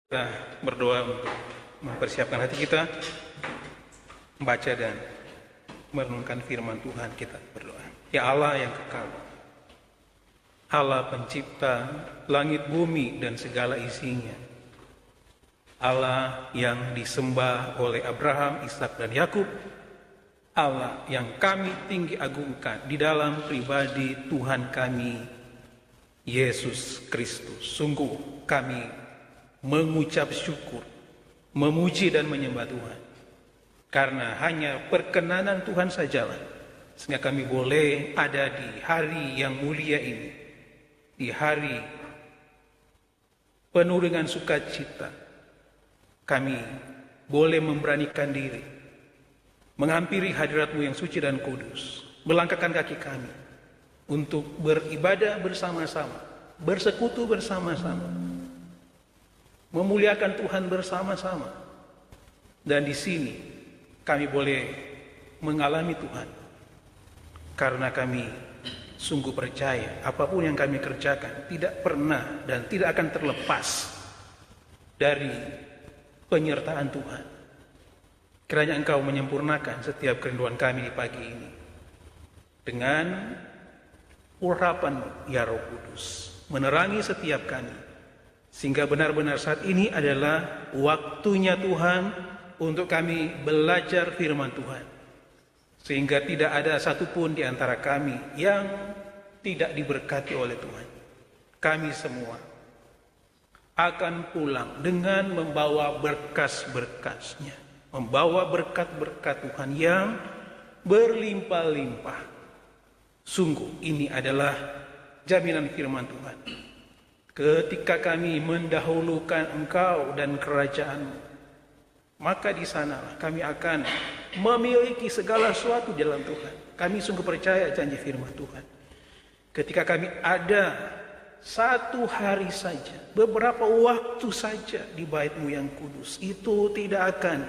Kita berdoa untuk mempersiapkan hati kita membaca dan merenungkan firman Tuhan. Kita berdoa. Ya Allah yang kekal, Allah pencipta langit bumi dan segala isinya, Allah yang disembah oleh Abraham, Ishak dan Yakub, Allah yang kami tinggi agungkan di dalam pribadi Tuhan kami Yesus Kristus. Sungguh kami mengucap syukur, memuji dan menyembah Tuhan, karena hanya perkenanan Tuhan sajalah sehingga kami boleh ada di hari yang mulia ini, di hari penuh dengan sukacita. Kami boleh memberanikan diri menghampiri hadirat-Mu yang suci dan kudus, melangkahkan kaki kami untuk beribadah bersama-sama, bersekutu bersama-sama, memuliakan Tuhan bersama-sama. Dan di sini kami boleh mengalami Tuhan, karena kami sungguh percaya apapun yang kami kerjakan tidak pernah dan tidak akan terlepas dari penyertaan Tuhan. Kiranya Engkau menyempurnakan setiap kerinduan kami di pagi ini dengan urapan-Mu, ya Roh Kudus, menerangi setiap kami, sehingga benar-benar saat ini adalah waktunya Tuhan untuk kami belajar firman Tuhan, sehingga tidak ada satupun di antara kami yang tidak diberkati oleh Tuhan. Kami semua akan pulang dengan membawa berkas-berkasnya, membawa berkat-berkat Tuhan yang berlimpah-limpah. Sungguh ini adalah jaminan firman Tuhan. Ketika kami mendahulukan Engkau dan kerajaan-Mu, maka di sanalah kami akan memiliki segala sesuatu di dalam Tuhan. Kami sungguh percaya janji firman Tuhan. Ketika kami ada satu hari saja, beberapa waktu saja di bait-Mu yang kudus, itu tidak akan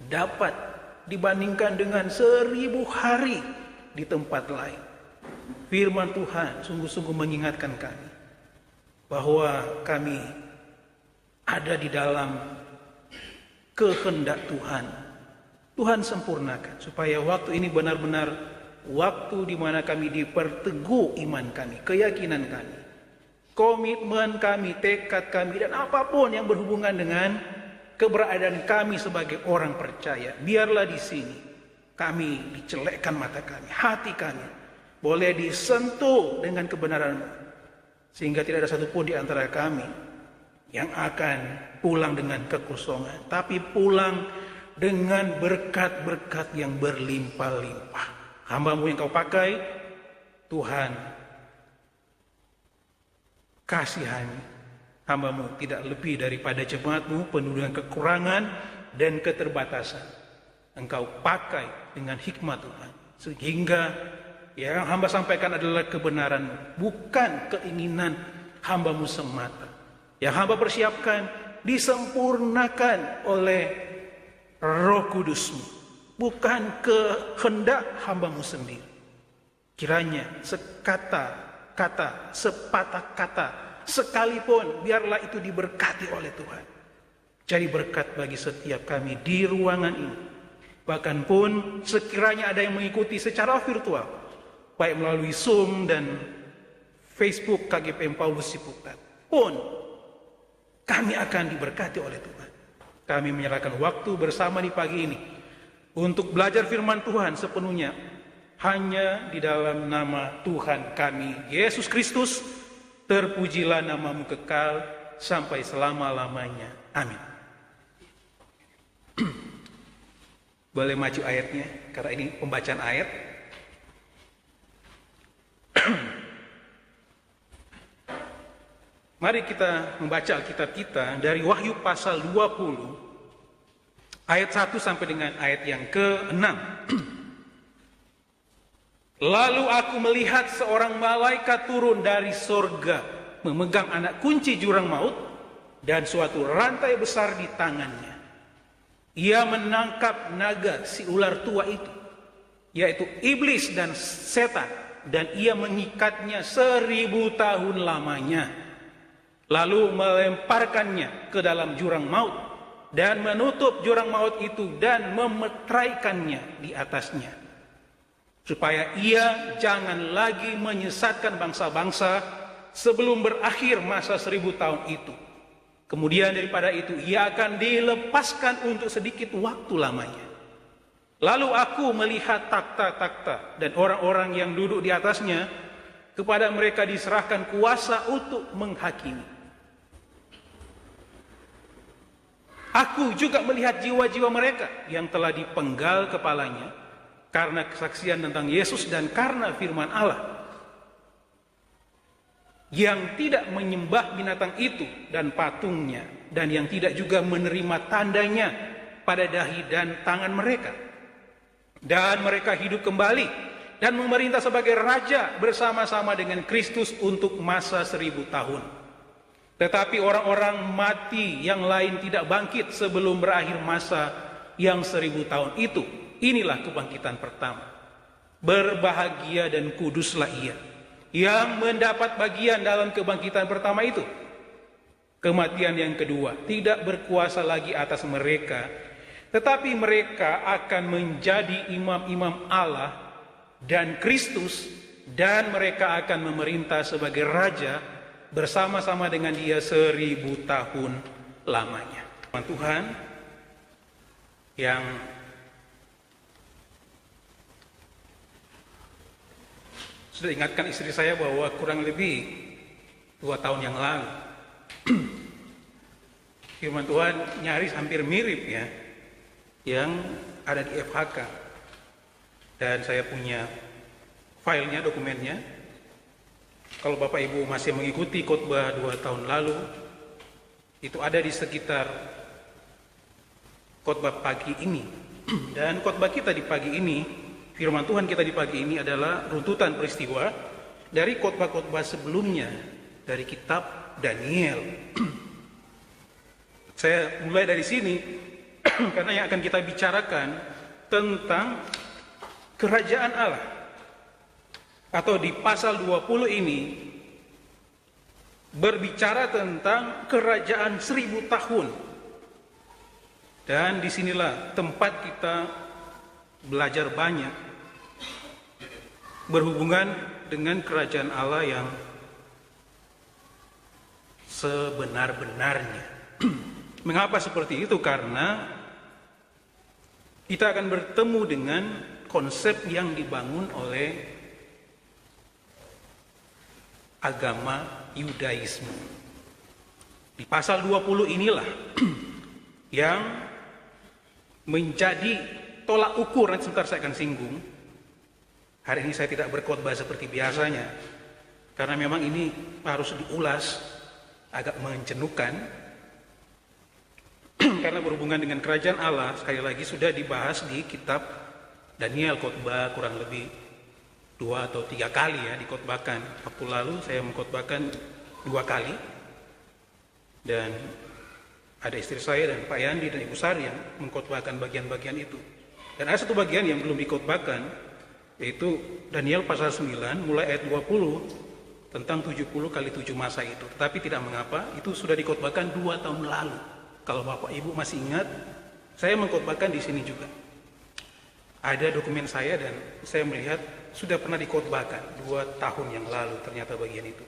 dapat dibandingkan dengan 1000 hari di tempat lain. Firman Tuhan sungguh-sungguh mengingatkan kami bahwa kami ada di dalam kehendak Tuhan. Tuhan sempurnakan supaya waktu ini benar-benar waktu di mana kami diperteguh iman kami, keyakinan kami, komitmen kami, tekad kami, dan apapun yang berhubungan dengan keberadaan kami sebagai orang percaya. Biarlah di sini kami dicelekkan mata kami, hati kami boleh disentuh dengan kebenaran-Mu, sehingga tidak ada satupun di antara kami yang akan pulang dengan kekosongan, tapi pulang dengan berkat-berkat yang berlimpah-limpah. Hamba-Mu yang Kau pakai, Tuhan, kasihani hamba-Mu tidak lebih daripada jemaat-Mu penuh dengan kekurangan dan keterbatasan. Engkau pakai dengan hikmat Tuhan, sehingga yang hamba sampaikan adalah kebenaran-Mu, bukan keinginan hamba-Mu semata. Yang hamba persiapkan disempurnakan oleh Roh Kudus-Mu, bukan kehendak hamba-Mu sendiri. Kiranya sekata-kata, sepatah kata sekalipun, biarlah itu diberkati oleh Tuhan. Jadi berkat bagi setiap kami di ruangan ini. Bahkan pun sekiranya ada yang mengikuti secara virtual, baik melalui Zoom dan Facebook KGP Paulus Ciputat pun, kami akan diberkati oleh Tuhan. Kami menyerahkan waktu bersama di pagi ini untuk belajar firman Tuhan sepenuhnya hanya di dalam nama Tuhan kami Yesus Kristus. Terpujilah nama-Mu kekal sampai selama-lamanya. Amin. Boleh maju ayatnya, karena ini pembacaan ayat. Mari kita membaca Alkitab kita dari Wahyu pasal 20 ayat 1 sampai dengan ayat yang ke-6. Lalu aku melihat seorang malaikat turun dari sorga, memegang anak kunci jurang maut dan suatu rantai besar di tangannya. Ia menangkap naga si ular tua itu, yaitu iblis dan setan, dan ia mengikatnya 1000 tahun lamanya. lalu melemparkannya ke dalam jurang maut, dan menutup jurang maut itu dan memetraikannya di atasnya, supaya ia jangan lagi menyesatkan bangsa-bangsa sebelum berakhir masa 1000 tahun itu. Kemudian daripada itu ia akan dilepaskan untuk sedikit waktu lamanya. Lalu aku melihat takhta-takhta dan orang-orang yang duduk di atasnya, kepada mereka diserahkan kuasa untuk menghakimi. Aku juga melihat jiwa-jiwa mereka yang telah dipenggal kepalanya karena kesaksian tentang Yesus dan karena firman Allah, yang tidak menyembah binatang itu dan patungnya, dan yang tidak juga menerima tandanya pada dahi dan tangan mereka. Dan mereka hidup kembali dan memerintah sebagai raja bersama-sama dengan Kristus untuk masa 1000 tahun. Tetapi orang-orang mati yang lain tidak bangkit sebelum berakhir masa yang 1000 tahun itu. Inilah kebangkitan pertama. Berbahagia dan kuduslah ia yang mendapat bagian dalam kebangkitan pertama itu. Kematian yang kedua tidak berkuasa lagi atas mereka, tetapi mereka akan menjadi imam-imam Allah dan Kristus, dan mereka akan memerintah sebagai raja bersama-sama dengan dia 1000 tahun lamanya. Tuhan yang sudah ingatkan istri saya bahwa kurang lebih 2 tahun yang lalu firman Tuhan nyaris hampir mirip ya, yang ada di FHK, dan saya punya filenya, dokumennya. Kalau Bapak Ibu masih mengikuti khotbah 2 tahun lalu, itu ada di sekitar khotbah pagi ini. Dan khotbah kita di pagi ini, firman Tuhan kita di pagi ini adalah runtutan peristiwa dari khotbah-khotbah sebelumnya dari kitab Daniel. Saya mulai dari sini karena yang akan kita bicarakan tentang kerajaan Allah, atau di pasal 20 ini berbicara tentang kerajaan 1000 tahun. Dan disinilah tempat kita belajar banyak berhubungan dengan kerajaan Allah yang sebenar-benarnya. Mengapa seperti itu? Karena kita akan bertemu dengan konsep yang dibangun oleh agama Yudaisme. Di pasal 20 inilah yang menjadi tolak ukur. Nanti sebentar saya akan singgung. Hari ini saya tidak berkhotbah seperti biasanya, karena memang ini harus diulas, agak menjenuhkan. Karena berhubungan dengan kerajaan Allah, sekali lagi sudah dibahas di kitab Daniel, khotbah kurang lebih 2 atau 3 kali ya dikhotbahkan. Waktu lalu saya mengkhotbahkan 2 kali, dan ada istri saya dan Pak Yandi dan Ibu Sari yang mengkhotbahkan bagian-bagian itu. Dan ada satu bagian yang belum dikhotbahkan, yaitu Daniel pasal 9 mulai ayat 20 tentang 70 kali 7 masa itu. Tetapi tidak mengapa, itu sudah dikhotbahkan 2 tahun lalu. Kalau Bapak Ibu masih ingat, saya mengkhotbahkan di sini juga. Ada dokumen saya dan saya melihat sudah pernah dikhotbahkan 2 tahun yang lalu ternyata bagian itu.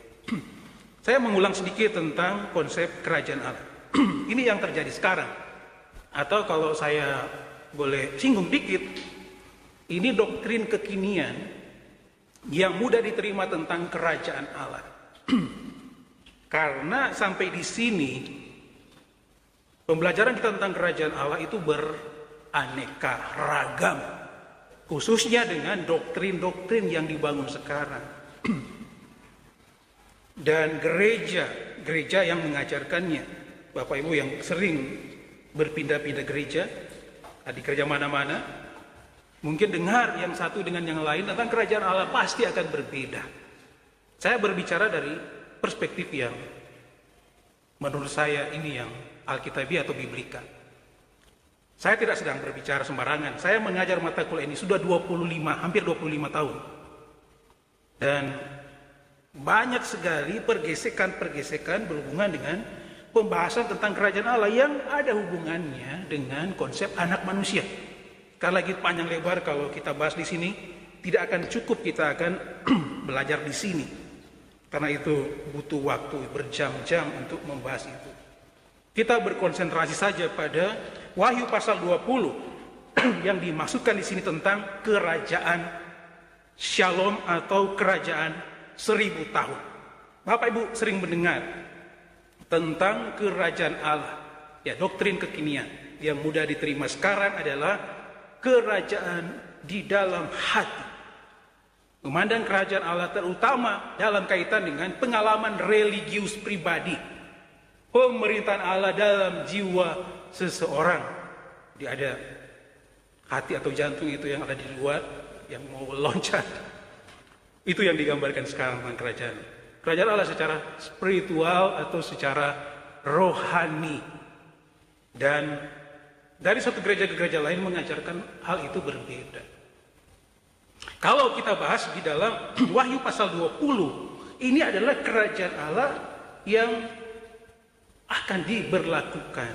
Saya mengulang sedikit tentang konsep kerajaan Allah. Ini yang terjadi sekarang. Atau kalau saya boleh singgung dikit, ini doktrin kekinian yang mudah diterima tentang kerajaan Allah. Karena sampai di sini pembelajaran kita tentang kerajaan Allah itu beraneka ragam, khususnya dengan doktrin-doktrin yang dibangun sekarang. Dan gereja yang mengajarkannya, Bapak Ibu yang sering berpindah-pindah gereja, di gereja mana-mana, mungkin dengar yang satu dengan yang lain tentang kerajaan Allah pasti akan berbeda. Saya berbicara dari perspektif yang menurut saya ini yang Alkitabiah atau Biblika. Saya tidak sedang berbicara sembarangan. Saya mengajar mata kuliah ini sudah hampir 25 tahun. Dan Banyak sekali pergesekan-pergesekan berhubungan dengan pembahasan tentang kerajaan Allah yang ada hubungannya dengan konsep anak manusia. Karena lagi panjang lebar kalau kita bahas di sini, tidak akan cukup kita akan belajar di sini. Karena itu butuh waktu berjam-jam untuk membahas itu. Kita berkonsentrasi saja pada Wahyu pasal 20 yang dimaksudkan di sini tentang kerajaan Shalom atau kerajaan 1000 tahun. Bapak Ibu sering mendengar tentang kerajaan Allah. Ya, doktrin kekinian yang mudah diterima sekarang adalah kerajaan di dalam hati. Memandang kerajaan Allah terutama dalam kaitan dengan pengalaman religius pribadi. Pemerintahan Allah dalam jiwa seseorang. Jadi ada hati atau jantung itu yang ada di luar, yang mau loncat. Itu yang digambarkan sekarang tentang kerajaan. Kerajaan Allah secara spiritual atau secara rohani. Dan dari satu gereja ke gereja lain mengajarkan hal itu berbeda. Kalau kita bahas di dalam Wahyu pasal 20, ini adalah kerajaan Allah yang akan diberlakukan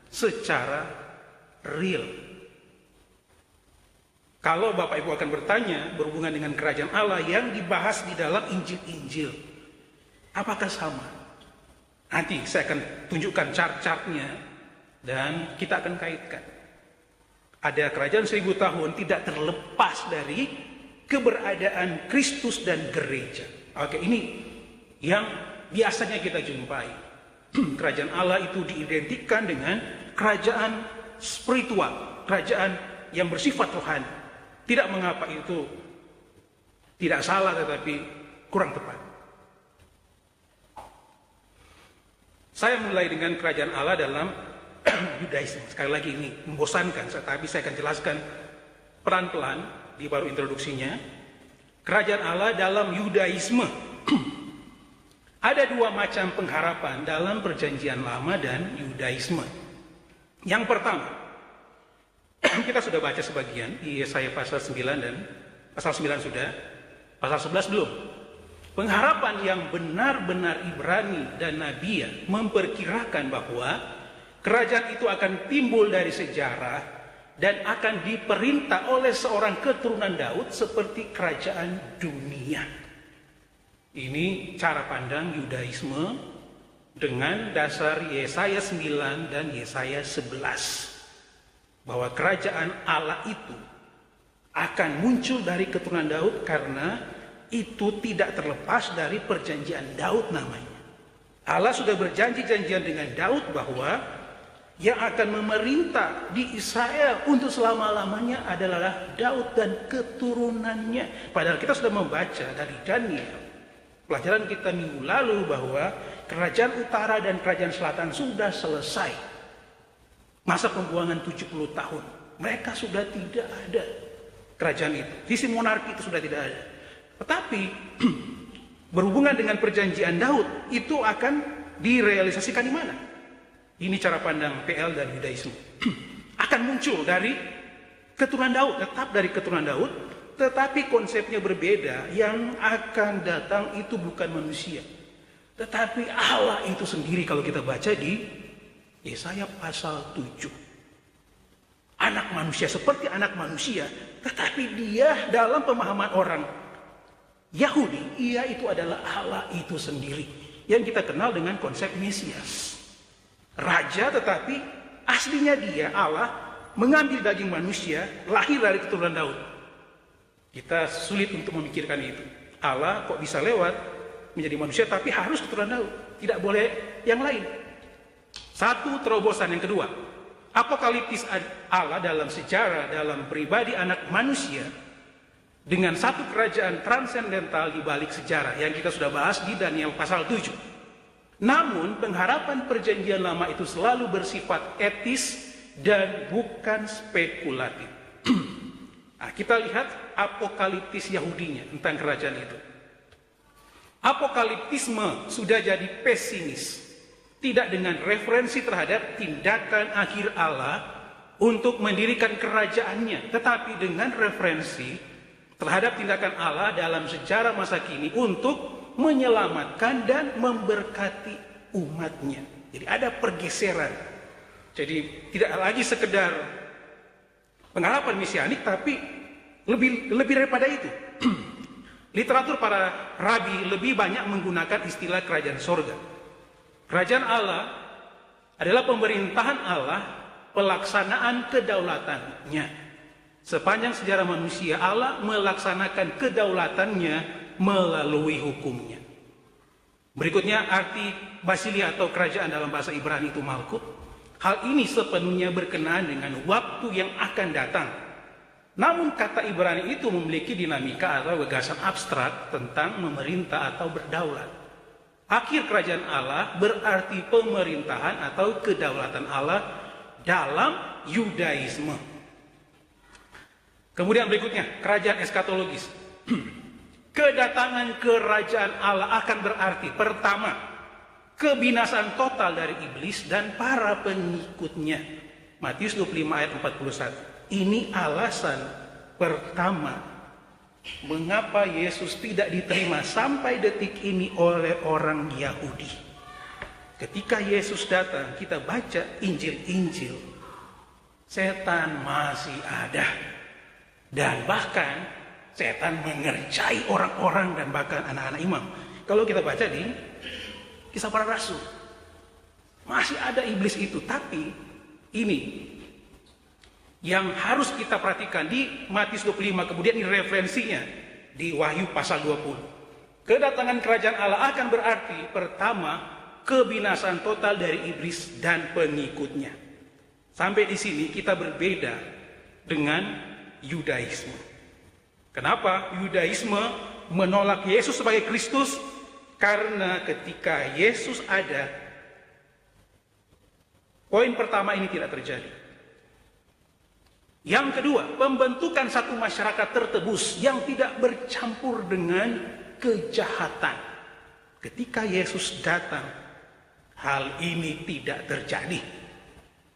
secara real. Kalau Bapak Ibu akan bertanya berhubungan dengan kerajaan Allah yang dibahas di dalam Injil-Injil, apakah sama? Nanti saya akan tunjukkan chart-chartnya dan kita akan kaitkan. Ada kerajaan 1000 tahun tidak terlepas dari keberadaan Kristus dan gereja. Oke, ini yang biasanya kita jumpai. Kerajaan Allah itu diidentikan dengan kerajaan spiritual, kerajaan yang bersifat rohani. Tidak mengapa itu tidak salah, tetapi kurang tepat. Saya mulai dengan kerajaan Allah dalam Yudaisme. Sekali lagi ini membosankan, tapi saya akan jelaskan pelan-pelan di baru introduksinya. Kerajaan Allah dalam Yudaisme. Ada dua macam pengharapan dalam perjanjian lama dan Yudaisme. Yang pertama, kita sudah baca sebagian di Yesaya pasal 9 dan pasal 9 sudah, pasal 11 belum. Pengharapan yang benar-benar Ibrani dan Nabiya memperkirakan bahwa kerajaan itu akan timbul dari sejarah dan akan diperintah oleh seorang keturunan Daud seperti kerajaan dunia. Ini cara pandang Yudaisme dengan dasar Yesaya 9 dan Yesaya 11. Bahwa kerajaan Allah itu akan muncul dari keturunan Daud karena itu tidak terlepas dari perjanjian Daud namanya. Allah sudah berjanji-janjian dengan Daud bahwa yang akan memerintah di Israel untuk selama-lamanya adalah Daud dan keturunannya. Padahal kita sudah membaca dari Daniel, pelajaran kita minggu lalu, bahwa kerajaan utara dan kerajaan selatan sudah selesai. Masa pembuangan 70 tahun. Mereka sudah tidak ada kerajaan itu. Sisi monarki itu sudah tidak ada. Tetapi berhubungan dengan perjanjian Daud itu akan direalisasikan di mana? Ini cara pandang PL dan Yudaisme. Akan muncul dari keturunan Daud, tetap dari keturunan Daud, tetapi konsepnya berbeda. Yang akan datang itu bukan manusia, tetapi Allah itu sendiri. Kalau kita baca di Yesaya pasal 7. Anak manusia seperti anak manusia, tetapi dia dalam pemahaman orang Yahudi, ia itu adalah Allah itu sendiri. Yang kita kenal dengan konsep Mesias. Raja tetapi aslinya dia Allah mengambil daging manusia, lahir dari keturunan Daud. Kita sulit untuk memikirkan itu. Allah kok bisa lewat menjadi manusia tapi harus keturunan Daud. Tidak boleh yang lain. Satu terobosan. Yang kedua, apokaliptis Allah dalam sejarah, dalam pribadi anak manusia dengan satu kerajaan transendental di balik sejarah yang kita sudah bahas di Daniel pasal 7. Namun pengharapan perjanjian lama itu selalu bersifat etis dan bukan spekulatif. Nah, kita lihat apokaliptis Yahudinya tentang kerajaan itu. Apokaliptisme sudah jadi pesimis. Tidak dengan referensi terhadap tindakan akhir Allah untuk mendirikan kerajaannya, tetapi dengan referensi terhadap tindakan Allah dalam sejarah masa kini untuk menyelamatkan dan memberkati umatnya. Jadi ada pergeseran. Jadi tidak lagi sekedar pengharapan mesianik, tapi lebih daripada itu. Literatur para rabi lebih banyak menggunakan istilah kerajaan sorga. Kerajaan Allah adalah pemerintahan Allah, pelaksanaan kedaulatannya. Sepanjang sejarah manusia, Allah melaksanakan kedaulatannya melalui hukumnya. Berikutnya arti basilia atau kerajaan dalam bahasa Ibrani itu malkut. Hal ini sepenuhnya berkenaan dengan waktu yang akan datang. Namun kata Ibrani itu memiliki dinamika atau gagasan abstrak tentang memerintah atau berdaulat. Akhir kerajaan Allah berarti pemerintahan atau kedaulatan Allah dalam Yudaisme. Kemudian berikutnya, kerajaan eskatologis. Kedatangan kerajaan Allah akan berarti pertama, kebinasaan total dari iblis dan para pengikutnya. Matius 25 ayat 41. Ini alasan pertama mengapa Yesus tidak diterima sampai detik ini oleh orang Yahudi. Ketika Yesus datang, kita baca Injil-Injil, setan masih ada. Dan bahkan setan mengerjai orang-orang dan bahkan anak-anak imam. Kalau kita baca di Kisah Para Rasul, masih ada iblis itu. Tapi ini yang harus kita perhatikan di Matius 25, kemudian ini referensinya di Wahyu pasal 20. Kedatangan kerajaan Allah akan berarti pertama, kebinasaan total dari iblis dan pengikutnya. Sampai di sini kita berbeda dengan Yudaisme. Kenapa Yudaisme menolak Yesus sebagai Kristus? Karena ketika Yesus ada, poin pertama ini tidak terjadi. Yang kedua, pembentukan satu masyarakat tertebus yang tidak bercampur dengan kejahatan. Ketika Yesus datang, hal ini tidak terjadi.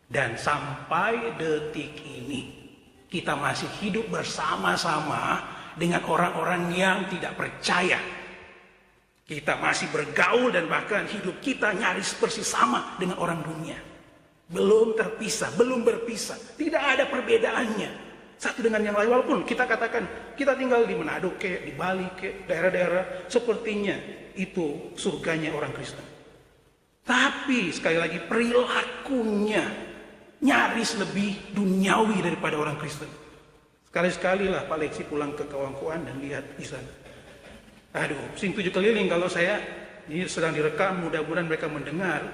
Dan sampai detik ini, kita masih hidup bersama-sama dengan orang-orang yang tidak percaya. Kita masih bergaul dan bahkan hidup kita nyaris persis sama dengan orang dunia. Belum terpisah, belum berpisah. Tidak ada perbedaannya satu dengan yang lain. Walaupun kita katakan kita tinggal di Manado, di Bali, daerah-daerah sepertinya itu surganya orang Kristen. Tapi sekali lagi perilakunya nyaris lebih duniawi daripada orang Kristen. Sekali-sekali lah Pak Lexi pulang ke Kawangkuan dan lihat di sana. Aduh, sing tujuh keliling kalau saya ini sedang direkam, mudah-mudahan mereka mendengar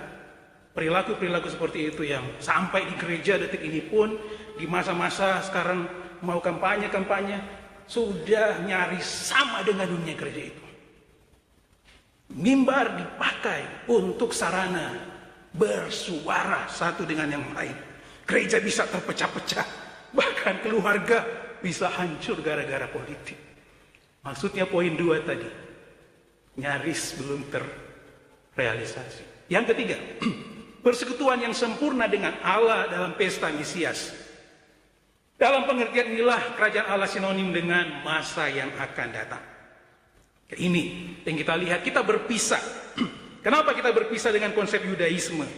perilaku-perilaku seperti itu yang sampai di gereja detik ini pun di masa-masa sekarang mau kampanye sudah nyaris sama dengan dunia gereja itu. Mimbar dipakai untuk sarana bersuara satu dengan yang lain. Gereja bisa terpecah-pecah, bahkan keluarga bisa hancur gara-gara politik. Maksudnya poin 2 tadi, nyaris belum terrealisasi. Yang ketiga, persekutuan yang sempurna dengan Allah dalam pesta Mesias. Dalam pengertian inilah kerajaan Allah sinonim dengan masa yang akan datang. Ini yang kita lihat, kita berpisah. Kenapa kita berpisah dengan konsep Yudaisme?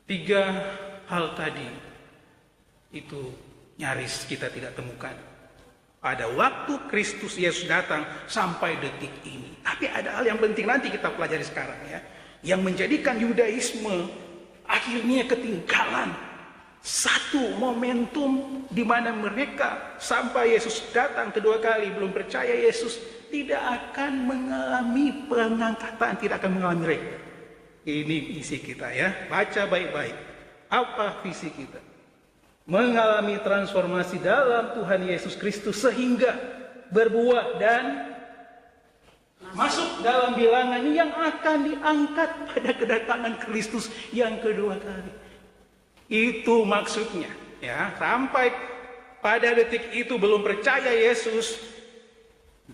3 hal tadi itu nyaris kita tidak temukan pada waktu Kristus Yesus datang sampai detik ini. Tapi ada hal yang penting nanti kita pelajari sekarang ya, yang menjadikan Yudaisme akhirnya ketinggalan satu momentum di mana mereka sampai Yesus datang kedua kali belum percaya Yesus, tidak akan mengalami pengangkatan, tidak akan mengalami rek. Ini isi kita ya, baca baik-baik. Apa visi kita? Mengalami transformasi dalam Tuhan Yesus Kristus sehingga berbuah dan masuk dalam bilangan yang akan diangkat pada kedatangan Kristus yang kedua kali. Itu maksudnya ya, sampai pada detik itu belum percaya Yesus,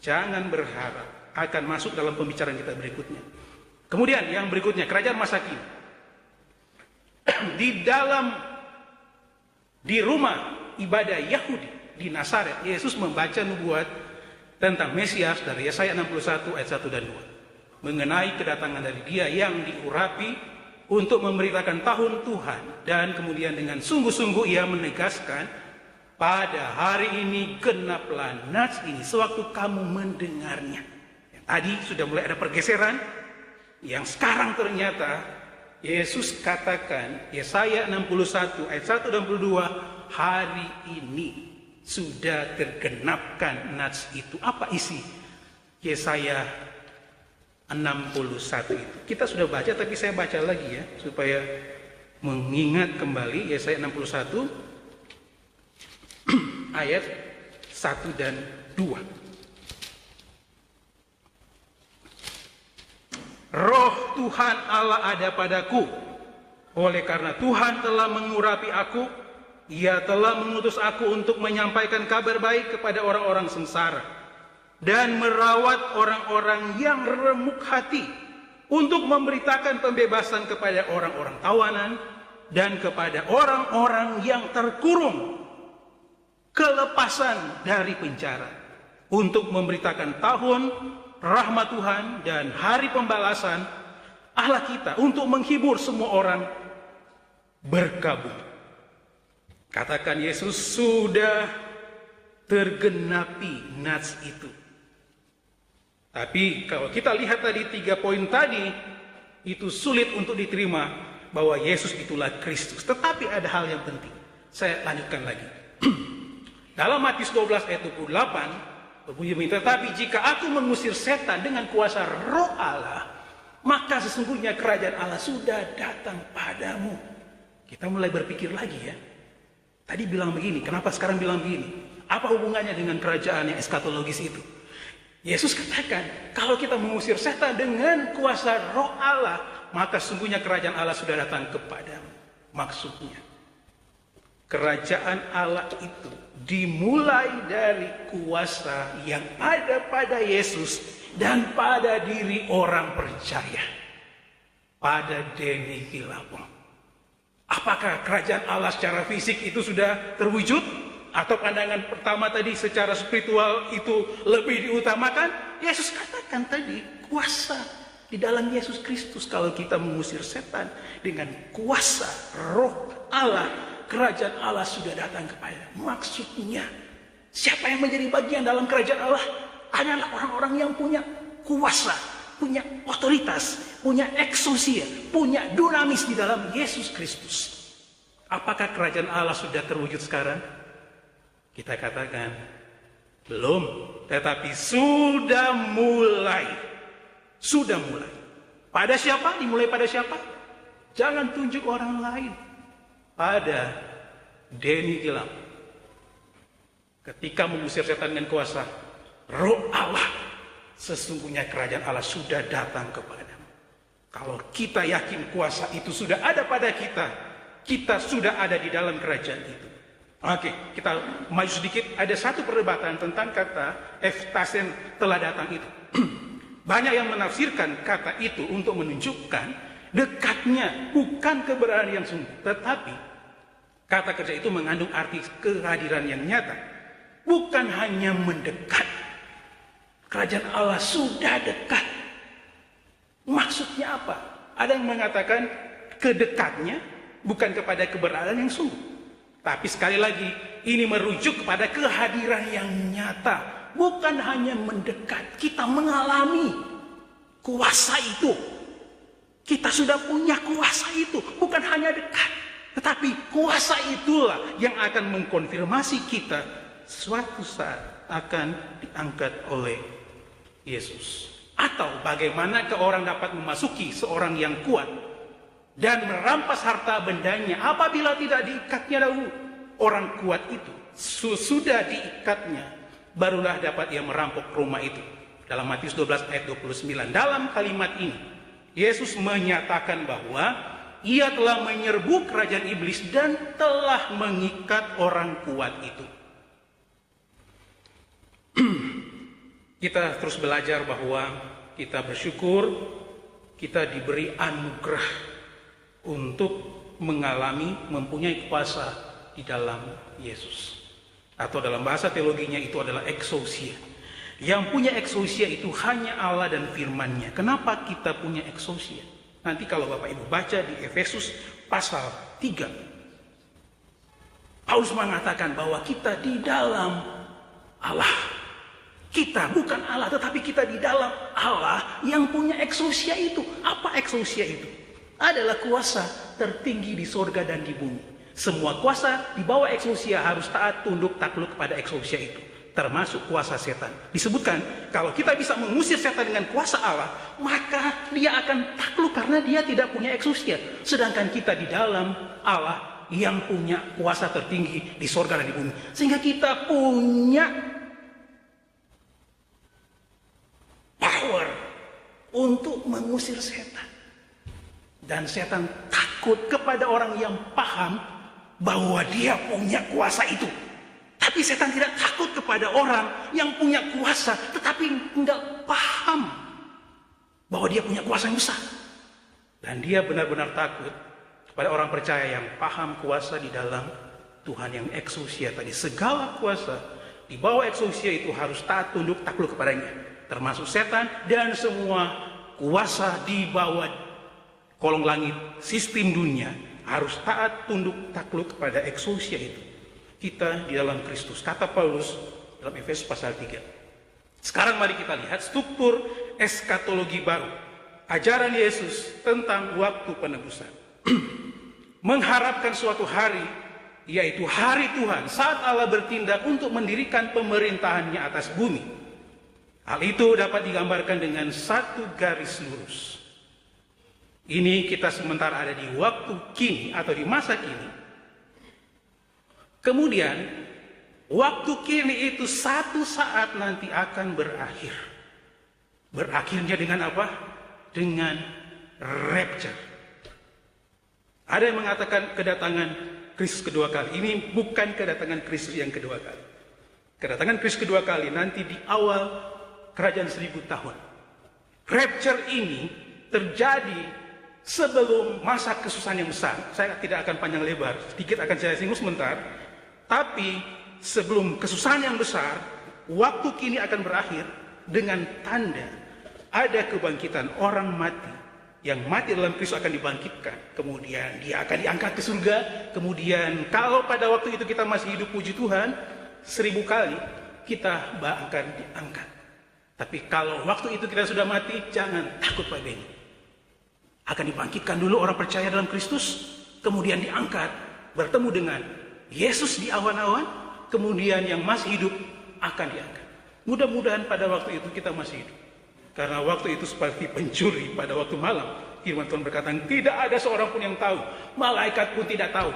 jangan berharap akan masuk dalam pembicaraan kita berikutnya. Kemudian yang berikutnya, kerajaan masa kini. Di rumah ibadah Yahudi di Nazaret, Yesus membaca nubuat tentang Mesias dari Yesaya 61 ayat 1 dan 2. Mengenai kedatangan dari Dia yang diurapi untuk memberitakan tahun Tuhan. Dan kemudian dengan sungguh-sungguh ia menegaskan, pada hari ini genaplah nats ini sewaktu kamu mendengarnya. Tadi sudah mulai ada pergeseran, yang sekarang ternyata Yesus katakan, Yesaya 61 ayat 1 dan 2, hari ini sudah tergenapkan nats itu. Apa isi Yesaya 61 itu? Kita sudah baca, tapi saya baca lagi ya, supaya mengingat kembali. Yesaya 61 ayat 1 dan 2. Roh Tuhan Allah ada padaku, oleh karena Tuhan telah mengurapi aku. Ia telah mengutus aku untuk menyampaikan kabar baik kepada orang-orang sengsara dan merawat orang-orang yang remuk hati, untuk memberitakan pembebasan kepada orang-orang tawanan dan kepada orang-orang yang terkurung kelepasan dari penjara, untuk memberitakan tahun rahmat Tuhan dan hari pembalasan Allah kita, untuk menghibur semua orang berkabung. Katakan, Yesus, sudah tergenapi nats itu. Tapi kalau kita lihat tadi 3 poin tadi, itu sulit untuk diterima bahwa Yesus itulah Kristus. Tetapi ada hal yang penting. Saya lanjutkan lagi. Dalam Matius 12 ayat 28, berbunyi begini, tetapi jika aku mengusir setan dengan kuasa Roh Allah, maka sesungguhnya kerajaan Allah sudah datang padamu. Kita mulai berpikir lagi ya. Tadi bilang begini, kenapa sekarang bilang begini? Apa hubungannya dengan kerajaan yang eskatologis itu? Yesus katakan, kalau kita mengusir setan dengan kuasa Roh Allah, maka sesungguhnya kerajaan Allah sudah datang kepadamu. Maksudnya, kerajaan Allah itu dimulai dari kuasa yang ada pada Yesus dan pada diri orang percaya, pada Deni Kilapong. Apakah kerajaan Allah secara fisik itu sudah terwujud? Atau pandangan pertama tadi secara spiritual itu lebih diutamakan? Yesus katakan tadi, kuasa di dalam Yesus Kristus. Kalau kita mengusir setan dengan kuasa Roh Allah, kerajaan Allah sudah datang kepada. Maksudnya, siapa yang menjadi bagian dalam kerajaan Allah? Adalah orang-orang yang punya kuasa, punya otoritas, punya eksosia, punya dunamis di dalam Yesus Kristus. Apakah kerajaan Allah sudah terwujud sekarang? Kita katakan, belum. Tetapi sudah mulai. Sudah mulai. Pada siapa? Dimulai pada siapa? Jangan tunjuk orang lain. Pada Deni Gilam. Ketika mengusir setan dengan kuasa Roh Allah, sesungguhnya kerajaan Allah sudah datang kepadamu. Kalau kita yakin kuasa itu sudah ada pada kita, kita sudah ada di dalam kerajaan itu. Oke, kita maju sedikit. Ada satu perdebatan tentang kata eftasen telah datang itu. Banyak yang menafsirkan kata itu untuk menunjukkan dekatnya, bukan keberadaan yang sungguh. Tetapi kata kerja itu mengandung arti kehadiran yang nyata. Bukan hanya mendekat. Kerajaan Allah sudah dekat. Maksudnya apa? Ada yang mengatakan kedekatnya bukan kepada keberadaan yang sungguh. Tapi sekali lagi, ini merujuk kepada kehadiran yang nyata. Bukan hanya mendekat, kita mengalami kuasa itu. Kita sudah punya kuasa itu, bukan hanya dekat. Tetapi kuasa itulah yang akan mengkonfirmasi kita suatu saat akan diangkat oleh Yesus. Atau bagaimana orang dapat memasuki seorang yang kuat dan merampas harta bendanya apabila tidak diikatnya dahulu. Orang kuat itu sudah diikatnya, barulah dapat ia merampok rumah itu. Dalam Matius 12 ayat 29, dalam kalimat ini Yesus menyatakan bahwa ia telah menyerbu kerajaan iblis dan telah mengikat orang kuat itu. Kita terus belajar bahwa kita bersyukur kita diberi anugerah untuk mengalami, mempunyai kuasa di dalam Yesus. Atau dalam bahasa teologinya itu adalah eksosia. Yang punya exousia itu hanya Allah dan firman-Nya. Kenapa kita punya exousia? Nanti kalau Bapak Ibu baca di Efesus pasal 3, Paulus mengatakan bahwa kita di dalam Allah. Kita bukan Allah, tetapi kita di dalam Allah yang punya exousia itu. Apa exousia itu? Adalah kuasa tertinggi di sorga dan di bumi. Semua kuasa di bawah exousia harus taat, tunduk, takluk kepada exousia itu, termasuk kuasa setan. Disebutkan kalau kita bisa mengusir setan dengan kuasa Allah, maka dia akan takluk karena dia tidak punya exousia. Sedangkan kita di dalam Allah yang punya kuasa tertinggi di sorga dan di bumi, sehingga kita punya power untuk mengusir setan. Dan setan takut kepada orang yang paham bahwa dia punya kuasa itu. Tapi setan tidak takut kepada orang yang punya kuasa, tetapi tidak paham bahwa dia punya kuasa yang besar. Dan dia benar-benar takut kepada orang percaya yang paham kuasa di dalam Tuhan yang exousia tadi. Segala kuasa di bawah exousia itu harus taat, tunduk, takluk kepadanya, termasuk setan dan semua kuasa di bawah kolong langit, sistem dunia harus taat, tunduk, takluk kepada exousia itu. Kita di dalam Kristus, kata Paulus dalam Efesus pasal 3. Sekarang mari kita lihat struktur eskatologi baru, ajaran Yesus tentang waktu penebusan. Mengharapkan suatu hari, yaitu hari Tuhan, saat Allah bertindak untuk mendirikan pemerintahannya atas bumi. Hal itu dapat digambarkan dengan satu garis lurus. Ini kita sementara ada di waktu kini atau di masa kini. Kemudian waktu kini itu satu saat nanti akan berakhir. Berakhirnya dengan apa? Dengan rapture. Ada yang mengatakan kedatangan Kristus kedua kali. Ini bukan kedatangan Kristus yang kedua kali. Kedatangan Kristus kedua kali nanti di awal kerajaan 1000 tahun. Rapture ini terjadi sebelum masa kesusahan yang besar. Saya tidak akan panjang lebar, sedikit akan saya singgung sebentar. Tapi sebelum kesusahan yang besar, waktu kini akan berakhir dengan tanda ada kebangkitan orang mati. Yang mati dalam Kristus akan dibangkitkan. Kemudian dia akan diangkat ke surga. Kemudian kalau pada waktu itu kita masih hidup, puji Tuhan, 1000 kali kita akan diangkat. Tapi kalau waktu itu kita sudah mati, jangan takut pada ini. Akan dibangkitkan dulu orang percaya dalam Kristus, kemudian diangkat, bertemu dengan Yesus di awan-awan, kemudian yang masih hidup akan diangkat. Mudah-mudahan pada waktu itu kita masih hidup. Karena waktu itu seperti pencuri pada waktu malam. Firman Tuhan berkata, tidak ada seorang pun yang tahu, malaikat pun tidak tahu,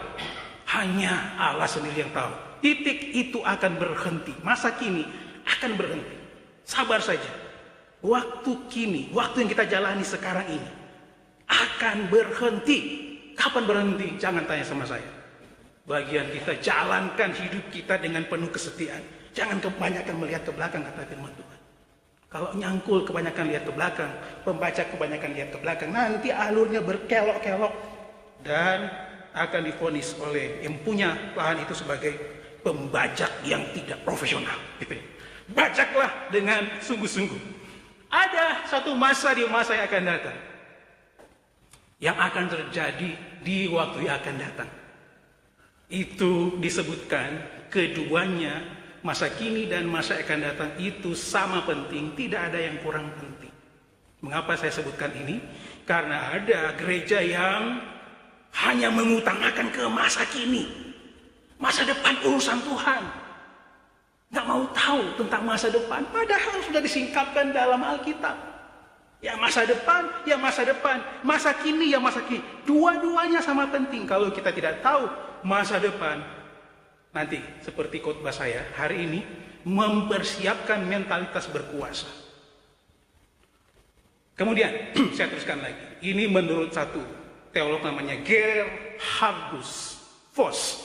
hanya Allah sendiri yang tahu. Titik itu akan berhenti, masa kini akan berhenti. Sabar saja, waktu kini, waktu yang kita jalani sekarang ini akan berhenti. Kapan berhenti? Jangan tanya sama saya. Bagian kita jalankan hidup kita dengan penuh kesetiaan. Jangan kebanyakan melihat ke belakang, kata firman Tuhan. Kalau nyangkul kebanyakan lihat ke belakang, pembaca kebanyakan lihat ke belakang, nanti alurnya berkelok-kelok dan akan divonis oleh yang punya lahan itu sebagai pembajak yang tidak profesional. Bajaklah dengan sungguh-sungguh. Ada satu masa di masa yang akan datang, yang akan terjadi di waktu yang akan datang. Itu disebutkan keduanya, masa kini dan masa yang akan datang itu sama penting, tidak ada yang kurang penting. Mengapa saya sebutkan ini? Karena ada gereja yang hanya mengutamakan ke masa kini, masa depan urusan Tuhan. Nggak mau tahu tentang masa depan, padahal sudah disingkapkan dalam Alkitab. Ya masa depan, ya masa depan. Masa kini, ya masa kini. Dua-duanya sama penting. Kalau kita tidak tahu masa depan, nanti seperti khotbah saya hari ini, mempersiapkan mentalitas berkuasa. Kemudian saya teruskan lagi. Ini menurut satu teolog namanya Gerhardus Voss.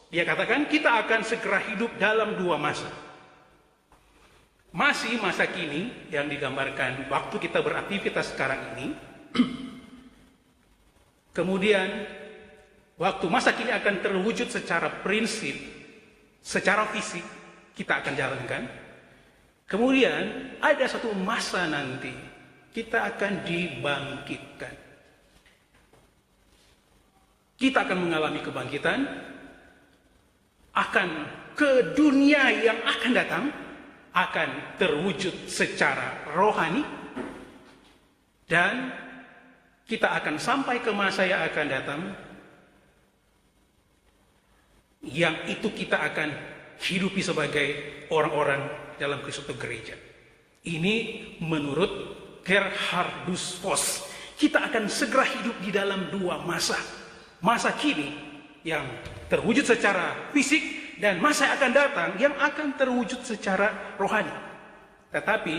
Dia katakan kita akan segera hidup dalam dua masa. Masih masa kini yang digambarkan waktu kita beraktivitas sekarang ini. Kemudian waktu masa kini akan terwujud secara prinsip, secara fisik kita akan jalankan. Kemudian ada satu masa nanti kita akan dibangkitkan. Kita akan mengalami kebangkitan, akan ke dunia yang akan datang, akan terwujud secara rohani, dan kita akan sampai ke masa yang akan datang, yang itu kita akan hidupi sebagai orang-orang dalam Kristus gereja. Ini menurut Gerhardus Voss. Kita akan segera hidup di dalam dua masa. Masa kini yang terwujud secara fisik, dan masa yang akan datang yang akan terwujud secara rohani. Tetapi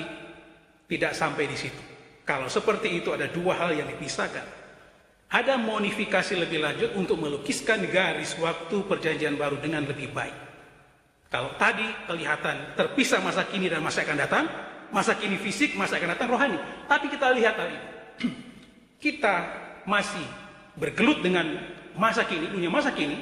tidak sampai di situ. Kalau seperti itu ada dua hal yang dipisahkan. Ada modifikasi lebih lanjut untuk melukiskan garis waktu perjanjian baru dengan lebih baik. Kalau tadi kelihatan terpisah masa kini dan masa yang akan datang, masa kini fisik, masa yang akan datang rohani. Tapi kita lihat tadi, kita masih bergelut dengan masa kini, dunia masa kini.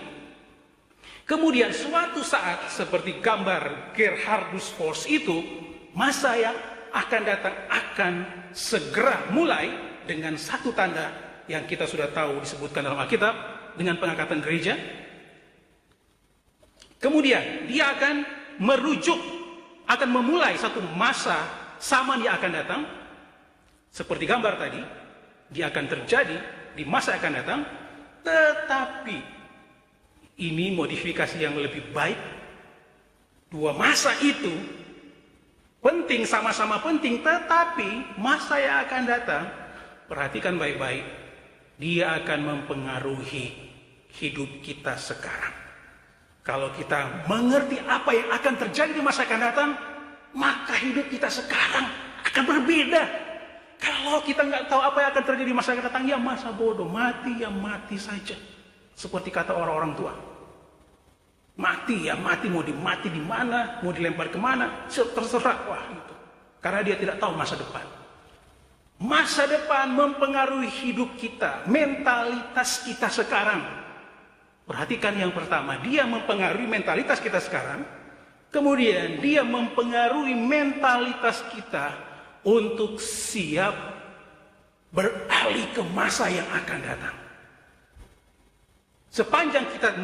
Kemudian suatu saat seperti gambar Gerhardus Voss itu, masa yang akan datang akan segera mulai dengan satu tanda yang kita sudah tahu disebutkan dalam Alkitab dengan pengangkatan gereja. Kemudian dia akan merujuk, akan memulai satu masa zaman yang akan datang. Seperti gambar tadi, dia akan terjadi di masa yang akan datang, tetapi ini modifikasi yang lebih baik. Dua masa itu penting, sama-sama penting, tetapi masa yang akan datang, perhatikan baik-baik, dia akan mempengaruhi hidup kita sekarang. Kalau kita mengerti apa yang akan terjadi di masa yang akan datang, maka hidup kita sekarang akan berbeda. Kalau kita nggak tahu apa yang akan terjadi di masa yang akan datang, ya masa bodoh, mati ya mati saja. Seperti kata orang-orang tua. Mati ya mati, mau dimati di mana, mau dilempar kemana, terserah. Wah itu. Karena dia tidak tahu masa depan. Masa depan mempengaruhi hidup kita, mentalitas kita sekarang. Perhatikan yang pertama, dia mempengaruhi mentalitas kita sekarang. Kemudian dia mempengaruhi mentalitas kita untuk siap beralih ke masa yang akan datang. Sepanjang kita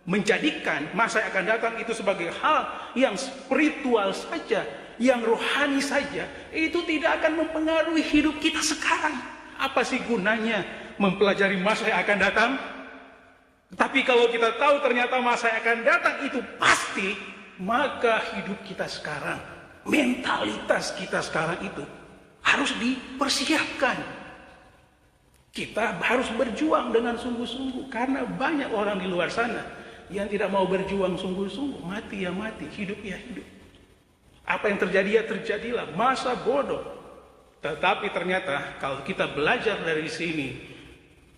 menjadikan masa yang akan datang itu sebagai hal yang spiritual saja, yang rohani saja, itu tidak akan mempengaruhi hidup kita sekarang. Apa sih gunanya mempelajari masa yang akan datang? Tapi kalau kita tahu ternyata masa yang akan datang itu pasti, maka hidup kita sekarang, mentalitas kita sekarang itu harus dipersiapkan. Kita harus berjuang dengan sungguh-sungguh, karena banyak orang di luar sana yang tidak mau berjuang sungguh-sungguh. Mati ya mati, hidup ya hidup. Apa yang terjadi ya terjadilah, masa bodoh. Tetapi ternyata kalau kita belajar dari sini,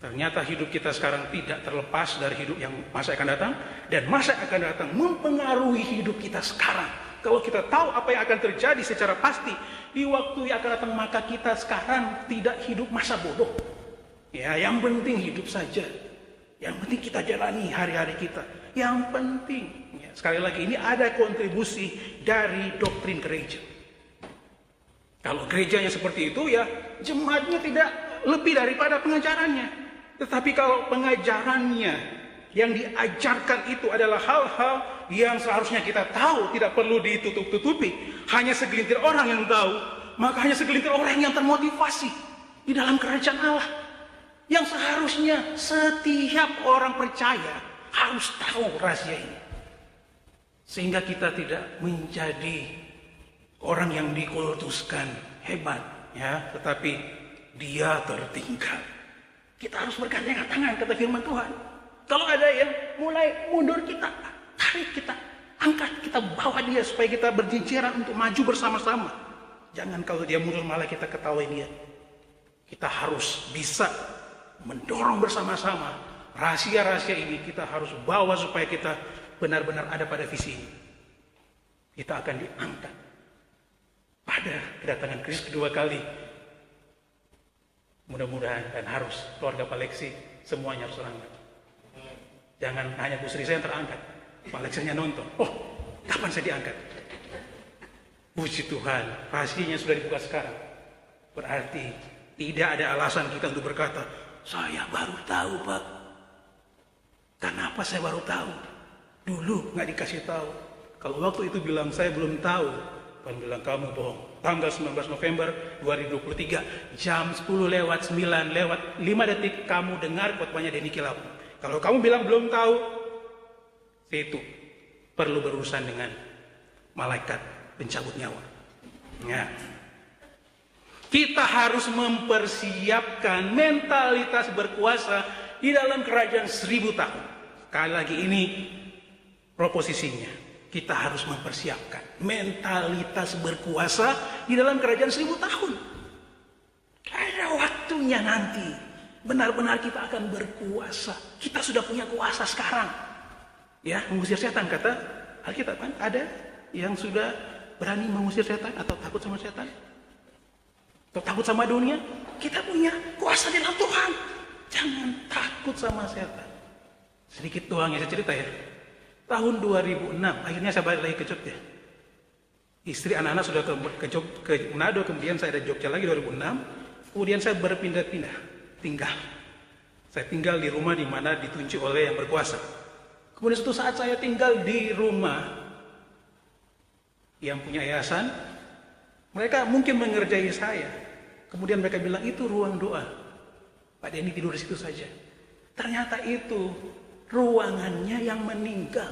ternyata hidup kita sekarang tidak terlepas dari hidup yang masa akan datang, dan masa yang akan datang mempengaruhi hidup kita sekarang. Kalau kita tahu apa yang akan terjadi secara pasti di waktu yang akan datang, maka kita sekarang tidak hidup masa bodoh. Ya, yang penting hidup saja. Yang penting kita jalani hari-hari kita. Yang penting, ya, sekali lagi ini ada kontribusi dari doktrin gereja. Kalau gerejanya seperti itu, ya jemaatnya tidak lebih daripada pengajarannya. Tetapi kalau pengajarannya yang diajarkan itu adalah hal-hal yang seharusnya kita tahu, tidak perlu ditutup-tutupi, hanya segelintir orang yang tahu, maka hanya segelintir orang yang termotivasi di dalam kerajaan Allah. Yang seharusnya setiap orang percaya harus tahu rahasia ini. Sehingga kita tidak menjadi orang yang dikultuskan hebat, ya, tetapi dia tertinggal. Kita harus bergandengan tangan, kata firman Tuhan. Kalau ada yang mulai mundur, kita tarik, kita angkat, kita bawa dia supaya kita berjejeran untuk maju bersama-sama. Jangan kalau dia mundur malah kita ketawain dia. Kita harus bisa mendorong bersama-sama rahasia-rahasia ini. Kita harus bawa supaya kita benar-benar ada pada visi ini. Kita akan diangkat pada kedatangan Kristus kedua kali. Mudah-mudahan dan harus keluarga Pak Leksi semuanya harus terangkat. Jangan hanya Bu Sri saya yang terangkat, Pak Leksinya nonton. Oh, kapan saya diangkat? Puji Tuhan, rahasianya sudah dibuka sekarang. Berarti tidak ada alasan kita untuk berkata, saya baru tahu Pak. Kenapa saya baru tahu? Dulu nggak dikasih tahu. Kalau waktu itu bilang saya belum tahu, Tuhan bilang kamu bohong. Tanggal 19 November 2023, jam 10 lewat 9 lewat 5 detik kamu dengar khotbahnya Denny Kilapung. Kalau kamu bilang belum tahu, itu perlu berurusan dengan malaikat pencabut nyawa. Ya. Kita harus mempersiapkan mentalitas berkuasa di dalam kerajaan 1000 tahun. Sekali lagi ini proposisinya. Kita harus mempersiapkan mentalitas berkuasa di dalam kerajaan 1000 tahun. Ada waktunya nanti. Benar-benar kita akan berkuasa. Kita sudah punya kuasa sekarang. Ya, mengusir setan kata Alkitab kan. Ada yang sudah berani mengusir setan atau takut sama setan? Atau takut sama dunia? Kita punya kuasa di dalam Tuhan. Jangan takut sama setan. Sedikit doang ya saya cerita ya. Tahun 2006, akhirnya saya balik lagi ke Jogja. Istri anak-anak sudah ke Manado, kemudian saya ada Jogja lagi 2006. Kemudian saya berpindah-pindah, tinggal. Saya tinggal di rumah di mana ditunjuk oleh yang berkuasa. Kemudian suatu saat saya tinggal di rumah yang punya yayasan. Mereka mungkin mengerjai saya. Kemudian mereka bilang, itu ruang doa. Pak Denny tidur di situ saja. Ternyata itu ruangannya yang meninggal.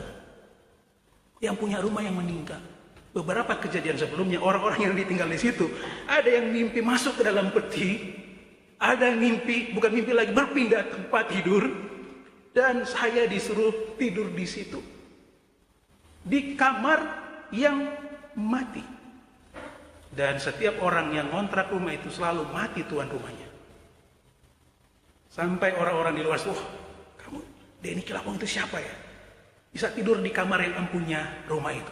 Yang punya rumah yang meninggal. Beberapa kejadian sebelumnya, orang-orang yang ditinggal di situ, ada yang mimpi masuk ke dalam peti, ada yang mimpi, bukan mimpi lagi, berpindah tempat tidur, dan saya disuruh tidur di situ. Di kamar yang mati. Dan setiap orang yang ngontrak rumah itu selalu mati tuan rumahnya. Sampai orang-orang di luar, wah, kamu Denny Kilapung itu siapa ya? Bisa tidur di kamar yang punya rumah itu.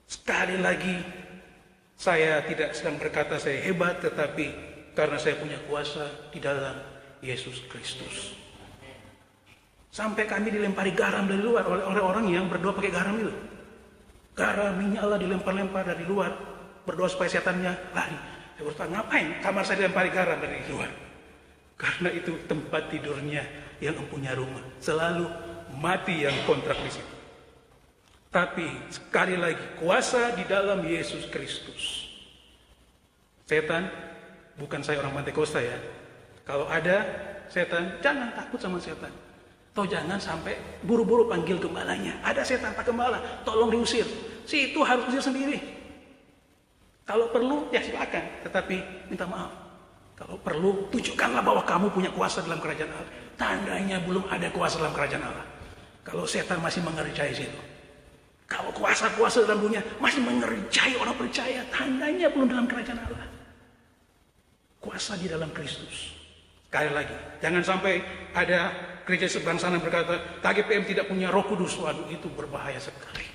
Sekali lagi, saya tidak sedang berkata saya hebat, tetapi karena saya punya kuasa di dalam Yesus Kristus. Sampai kami dilempari garam dari luar oleh orang-orang yang berdoa pakai garam itu. Garam, minyak Allah dilempar-lempar dari luar. Berdoa supaya setannya lari. Saya bertanya, ngapain kamar saya dilempari garam dari luar? Karena itu tempat tidurnya yang punya rumah. Selalu mati yang kontrak di situ. Tapi sekali lagi, kuasa di dalam Yesus Kristus. Setan, bukan saya orang Pantai Kosta ya. Kalau ada setan, jangan takut sama setan. Atau jangan sampai buru-buru panggil gembalanya. Ada setan, Pak Gembala, tolong diusir. Si itu harus usir sendiri. Kalau perlu, ya silakan. Tetapi minta maaf. Kalau perlu, tunjukkanlah bahwa kamu punya kuasa dalam kerajaan Allah. Tandanya belum ada kuasa dalam kerajaan Allah. Kalau setan masih mengerjai situ. Kalau kuasa-kuasa dalam dunia masih mengerjai orang percaya, tandanya belum dalam kerajaan Allah. Kuasa di dalam Kristus. Sekali lagi, jangan sampai ada gereja seberang sana berkata, KGPM tidak punya Roh Kudus. Waduh, itu berbahaya sekali.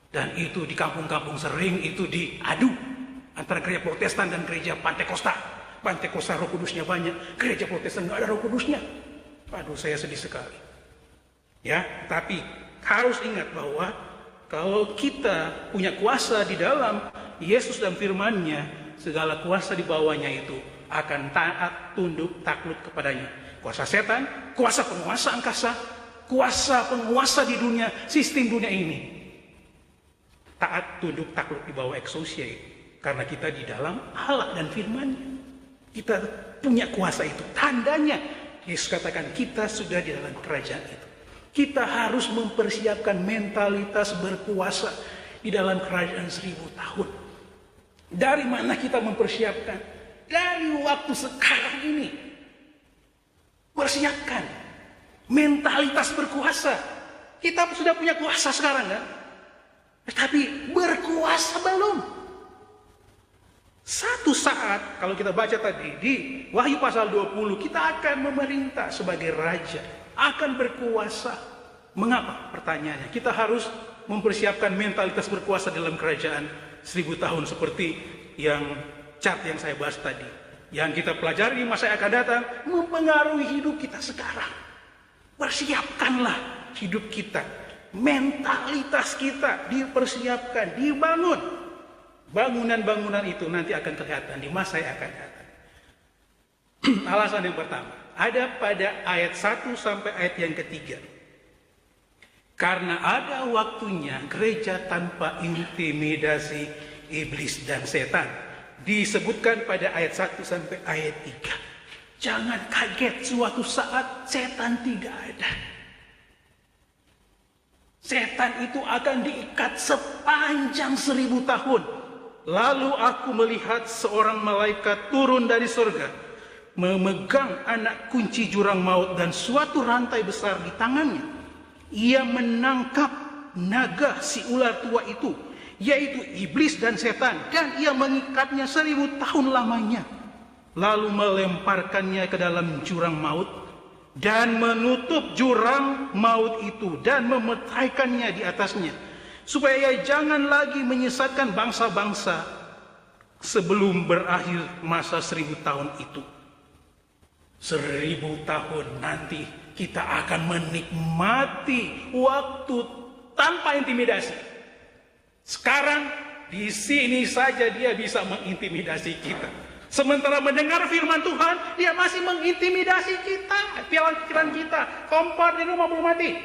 Dan itu di kampung-kampung sering itu diadu antara gereja Protestan dan gereja Pantai Kosta. Pantai Kosta Roh Kudusnya banyak, gereja Protestan nggak ada Roh Kudusnya. Waduh, saya sedih sekali. Ya, tapi harus ingat bahwa kalau kita punya kuasa di dalam Yesus dan firman-Nya, segala kuasa di bawahnya itu akan taat, tunduk, takluk kepadanya. Kuasa setan, kuasa penguasa angkasa, kuasa penguasa di dunia, sistem dunia ini. Taat, tunduk, takluk di bawah exousia. Karena kita di dalam Allah dan firman-Nya. Kita punya kuasa itu. Tandanya, Yesus katakan kita sudah di dalam kerajaan itu. Kita harus mempersiapkan mentalitas berkuasa di dalam kerajaan 1000 tahun. Dari mana kita mempersiapkan? Dari waktu sekarang ini. Persiapkan mentalitas berkuasa. Kita sudah punya kuasa sekarang kan? Tetapi berkuasa belum. Satu saat kalau kita baca tadi di Wahyu pasal 20, kita akan memerintah sebagai raja, akan berkuasa. Mengapa? Pertanyaannya, kita harus mempersiapkan mentalitas berkuasa dalam kerajaan 1000 tahun seperti yang chart yang saya bahas tadi. Yang kita pelajari di masa yang akan datang mempengaruhi hidup kita sekarang. Persiapkanlah hidup kita. Mentalitas kita dipersiapkan, dibangun. Bangunan-bangunan itu nanti akan kelihatan di masa yang akan datang. Alasan yang pertama, ada pada ayat 1 sampai ayat yang ketiga. Karena ada waktunya gereja tanpa intimidasi iblis dan setan. Disebutkan pada ayat 1 sampai ayat 3. Jangan kaget suatu saat setan tidak ada. Setan itu akan diikat sepanjang 1000 tahun. Lalu aku melihat seorang malaikat turun dari surga, memegang anak kunci jurang maut dan suatu rantai besar di tangannya. Ia menangkap naga si ular tua itu, yaitu iblis dan setan, dan ia mengikatnya 1000 tahun lamanya. Lalu melemparkannya ke dalam jurang maut dan menutup jurang maut itu dan memetaikannya di atasnya, supaya ia jangan lagi menyesatkan bangsa-bangsa sebelum berakhir masa 1000 tahun itu. 1000 tahun nanti kita akan menikmati waktu tanpa intimidasi. Sekarang di sini saja dia bisa mengintimidasi kita. Sementara mendengar firman Tuhan, dia masih mengintimidasi kita, pikiran kita. Kompor di rumah belum mati.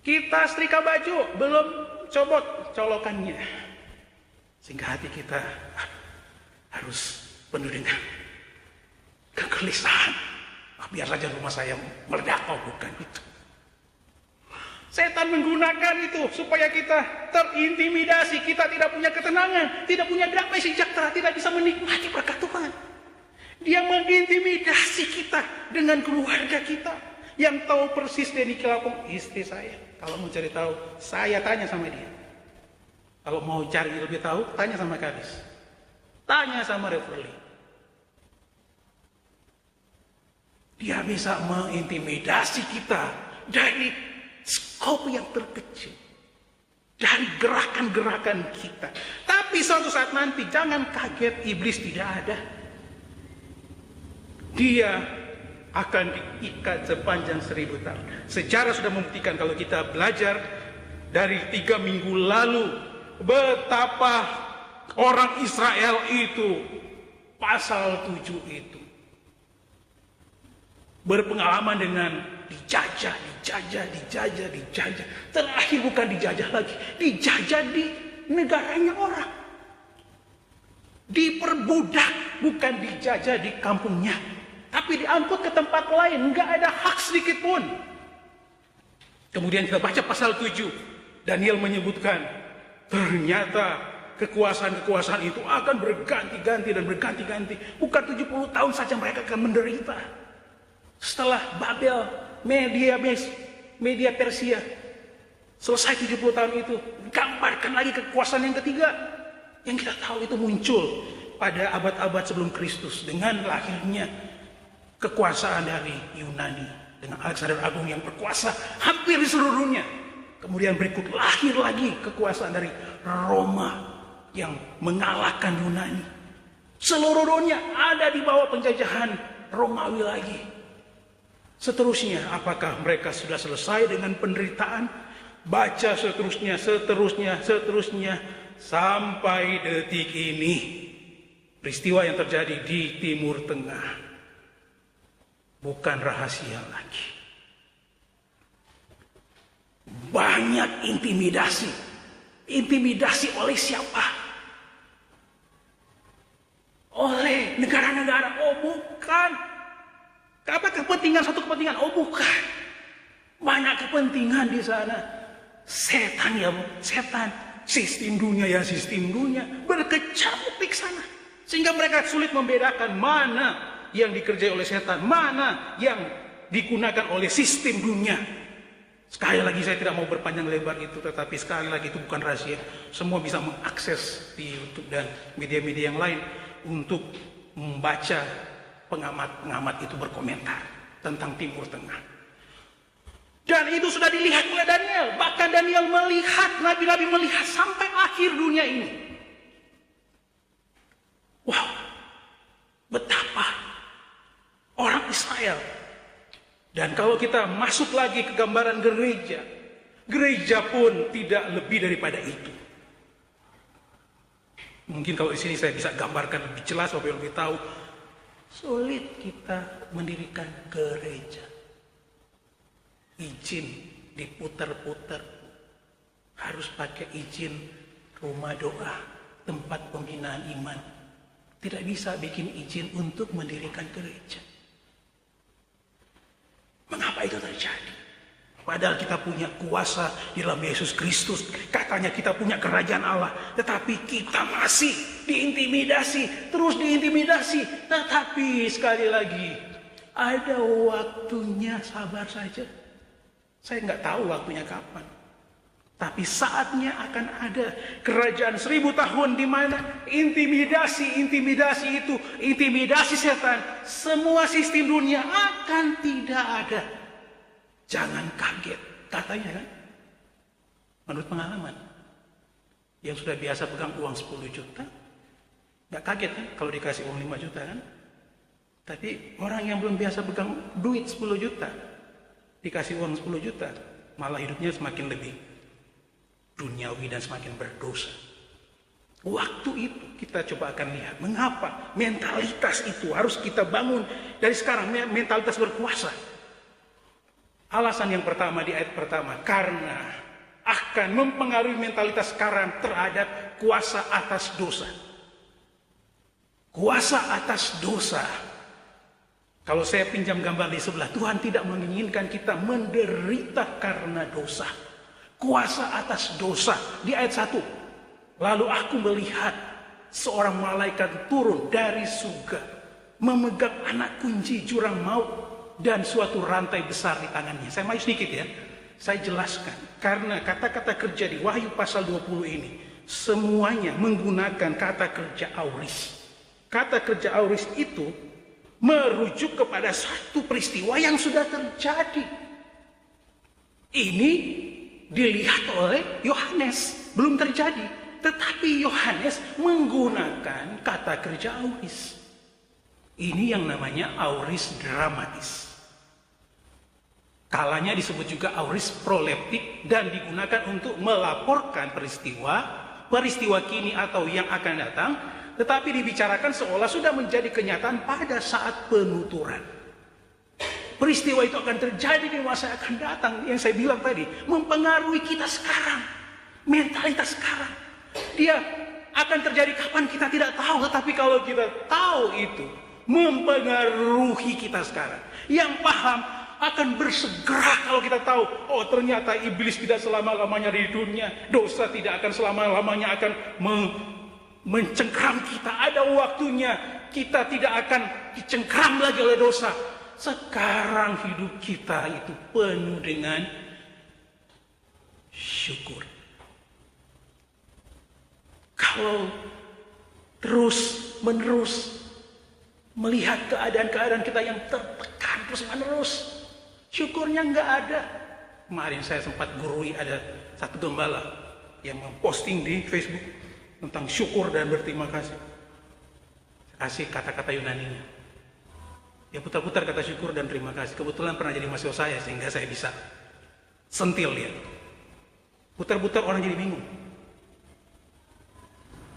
Kita setrika baju, belum cobot colokannya. Sehingga hati kita harus penuh dengan kegelisahan. Biar saja rumah saya meledak, bukan itu. Setan menggunakan itu supaya kita terintimidasi, kita tidak punya ketenangan, tidak punya damai sejahtera, tidak bisa menikmati berkat Tuhan. Dia mengintimidasi kita dengan keluarga kita. Yang tahu persis Denny Kilapong, istri saya. Kalau mau cari tahu, saya tanya sama dia. Kalau mau cari lebih tahu, tanya sama Kadis. Tanya sama Reverly. Dia bisa mengintimidasi kita dari skop yang terkecil, dari gerakan-gerakan kita. Tapi suatu saat nanti jangan kaget, iblis tidak ada. Dia akan diikat sepanjang 1000 tahun. Sejarah sudah membuktikan, kalau kita belajar dari 3 minggu lalu, betapa orang Israel itu, pasal 7 itu, berpengalaman dengan dijajah. Terakhir bukan dijajah lagi, dijajah di negaranya orang. Diperbudak, bukan dijajah di kampungnya, tapi diangkut ke tempat lain, nggak ada hak sedikit pun. Kemudian kita baca pasal 7, Daniel menyebutkan, ternyata kekuasaan-kekuasaan itu akan berganti-ganti dan berganti-ganti. Bukan 70 tahun saja mereka akan menderita. Setelah Babel, Media Persia, selesai 70 tahun itu, gambarkan lagi kekuasaan yang ketiga. Yang kita tahu itu muncul pada abad-abad sebelum Kristus dengan lahirnya kekuasaan dari Yunani dengan Alexander Agung yang berkuasa hampir di seluruh dunia. Kemudian berikut lahir lagi kekuasaan dari Roma yang mengalahkan Yunani. Seluruh dunia ada di bawah penjajahan Romawi lagi. Seterusnya, apakah mereka sudah selesai dengan penderitaan? Baca seterusnya, sampai detik ini. Peristiwa yang terjadi di Timur Tengah bukan rahasia lagi. Banyak intimidasi. Intimidasi oleh siapa? Oleh negara-negara. Oh bukan. Apa kepentingan, satu kepentingan? Oh bukan. Banyak kepentingan di sana. Setan ya setan. Sistem dunia ya sistem dunia. Berkecamuk di sana. Sehingga mereka sulit membedakan mana yang dikerjai oleh setan, mana yang digunakan oleh sistem dunia. Sekali lagi saya tidak mau berpanjang lebar itu, tetapi sekali lagi itu bukan rahasia. Semua bisa mengakses di YouTube dan media-media yang lain untuk membaca pengamat-pengamat itu berkomentar tentang Timur Tengah. Dan itu sudah dilihat oleh Daniel. Bahkan Daniel melihat, nabi-nabi melihat sampai akhir dunia ini. Wow, betapa orang Israel. Dan kalau kita masuk lagi ke gambaran gereja, Gereja pun tidak lebih daripada itu. Mungkin kalau di sini saya bisa gambarkan lebih jelas, Bapak lebih tahu. Sulit kita mendirikan gereja. Izin diputar-putar. Harus pakai izin rumah doa, tempat pembinaan iman. Tidak bisa bikin izin untuk mendirikan gereja. Mengapa itu terjadi? Padahal kita punya kuasa di dalam Yesus Kristus. Katanya kita punya kerajaan Allah. Tetapi kita masih diintimidasi. Terus diintimidasi. Tetapi sekali lagi, ada waktunya, sabar saja. Saya nggak tahu waktunya kapan. Tapi saatnya akan ada kerajaan 1000 tahun di mana intimidasi itu, intimidasi setan, semua sistem dunia akan tidak ada. Jangan kaget, katanya kan, menurut pengalaman, yang sudah biasa pegang uang 10 juta, nggak kaget kan kalau dikasih uang 5 juta kan. Tapi orang yang belum biasa pegang duit 10 juta, dikasih uang 10 juta, malah hidupnya semakin lebih duniawi dan semakin berdosa. Waktu itu kita coba akan lihat mengapa mentalitas itu harus kita bangun dari sekarang, mentalitas berkuasa. Alasan yang pertama di ayat pertama, karena akan mempengaruhi mentalitas sekarang terhadap kuasa atas dosa. Kuasa atas dosa. Kalau saya pinjam gambar di sebelah, Tuhan tidak menginginkan kita menderita karena dosa. Kuasa atas dosa di ayat 1. Lalu aku melihat seorang malaikat turun dari surga, memegang anak kunci jurang maut dan suatu rantai besar di tangannya. Saya maju sedikit ya. Saya jelaskan. Karena kata-kata kerja di Wahyu pasal 20 ini semuanya menggunakan kata kerja auris. Kata kerja auris itu merujuk kepada satu peristiwa yang sudah terjadi. Ini dilihat oleh Yohanes, belum terjadi. Tetapi Yohanes menggunakan kata kerja auris. Ini yang namanya auris dramatis. Kalanya disebut juga auris proleptik dan digunakan untuk melaporkan peristiwa kini atau yang akan datang, tetapi dibicarakan seolah sudah menjadi kenyataan pada saat penuturan. Peristiwa itu akan terjadi di masa yang akan datang, yang saya bilang tadi, mempengaruhi kita sekarang, mentalitas sekarang. Dia akan terjadi kapan kita tidak tahu, tetapi kalau kita tahu itu mempengaruhi kita sekarang. Yang paham akan bersegera kalau kita tahu, oh ternyata iblis tidak selama-lamanya di dunia, dosa tidak akan selama-lamanya akan mencengkram kita. Ada waktunya kita tidak akan dicengkram lagi oleh dosa. Sekarang hidup kita itu penuh dengan syukur. Kalau terus-menerus melihat keadaan-keadaan kita yang tertekan terus-menerus, syukurnya nggak ada. Kemarin saya sempat gurui ada satu gembala yang memposting di Facebook tentang syukur dan berterima kasih. Kasih kata-kata Yunaninya. Ya putar-putar kata syukur dan terima kasih. Kebetulan pernah jadi mahasiswa saya sehingga saya bisa sentil dia. Putar-putar orang jadi bingung.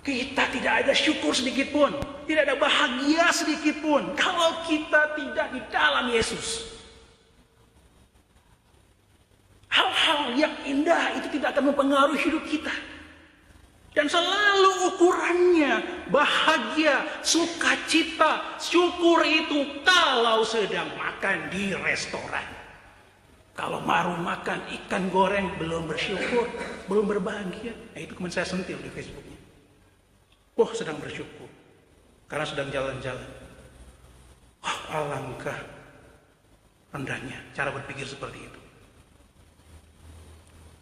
Kita tidak ada syukur sedikit pun, tidak ada bahagia sedikit pun kalau kita tidak di dalam Yesus. Hal-hal yang indah itu tidak akan mempengaruhi hidup kita. Dan selalu ukurannya bahagia, sukacita, syukur itu kalau sedang makan di restoran. Kalau baru makan ikan goreng belum bersyukur, belum berbahagia. Nah, itu kemarin saya sentil di Facebooknya. Oh, sedang bersyukur karena sedang jalan-jalan. Oh, alangkah rendahnya cara berpikir seperti itu.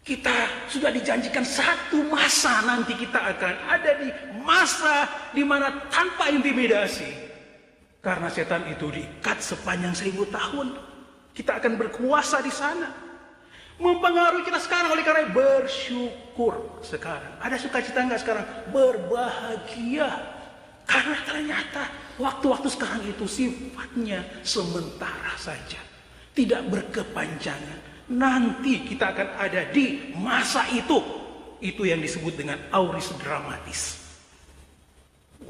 Kita sudah dijanjikan satu masa nanti kita akan ada di masa di mana tanpa intimidasi. Karena setan itu diikat sepanjang 1000 tahun. Kita akan berkuasa di sana. Mempengaruhi kita sekarang oleh karena bersyukur sekarang. Ada sukacita enggak sekarang? Berbahagia. Karena ternyata waktu-waktu sekarang itu sifatnya sementara saja. Tidak berkepanjangan. Nanti kita akan ada di masa itu. Itu yang disebut dengan auris dramatis.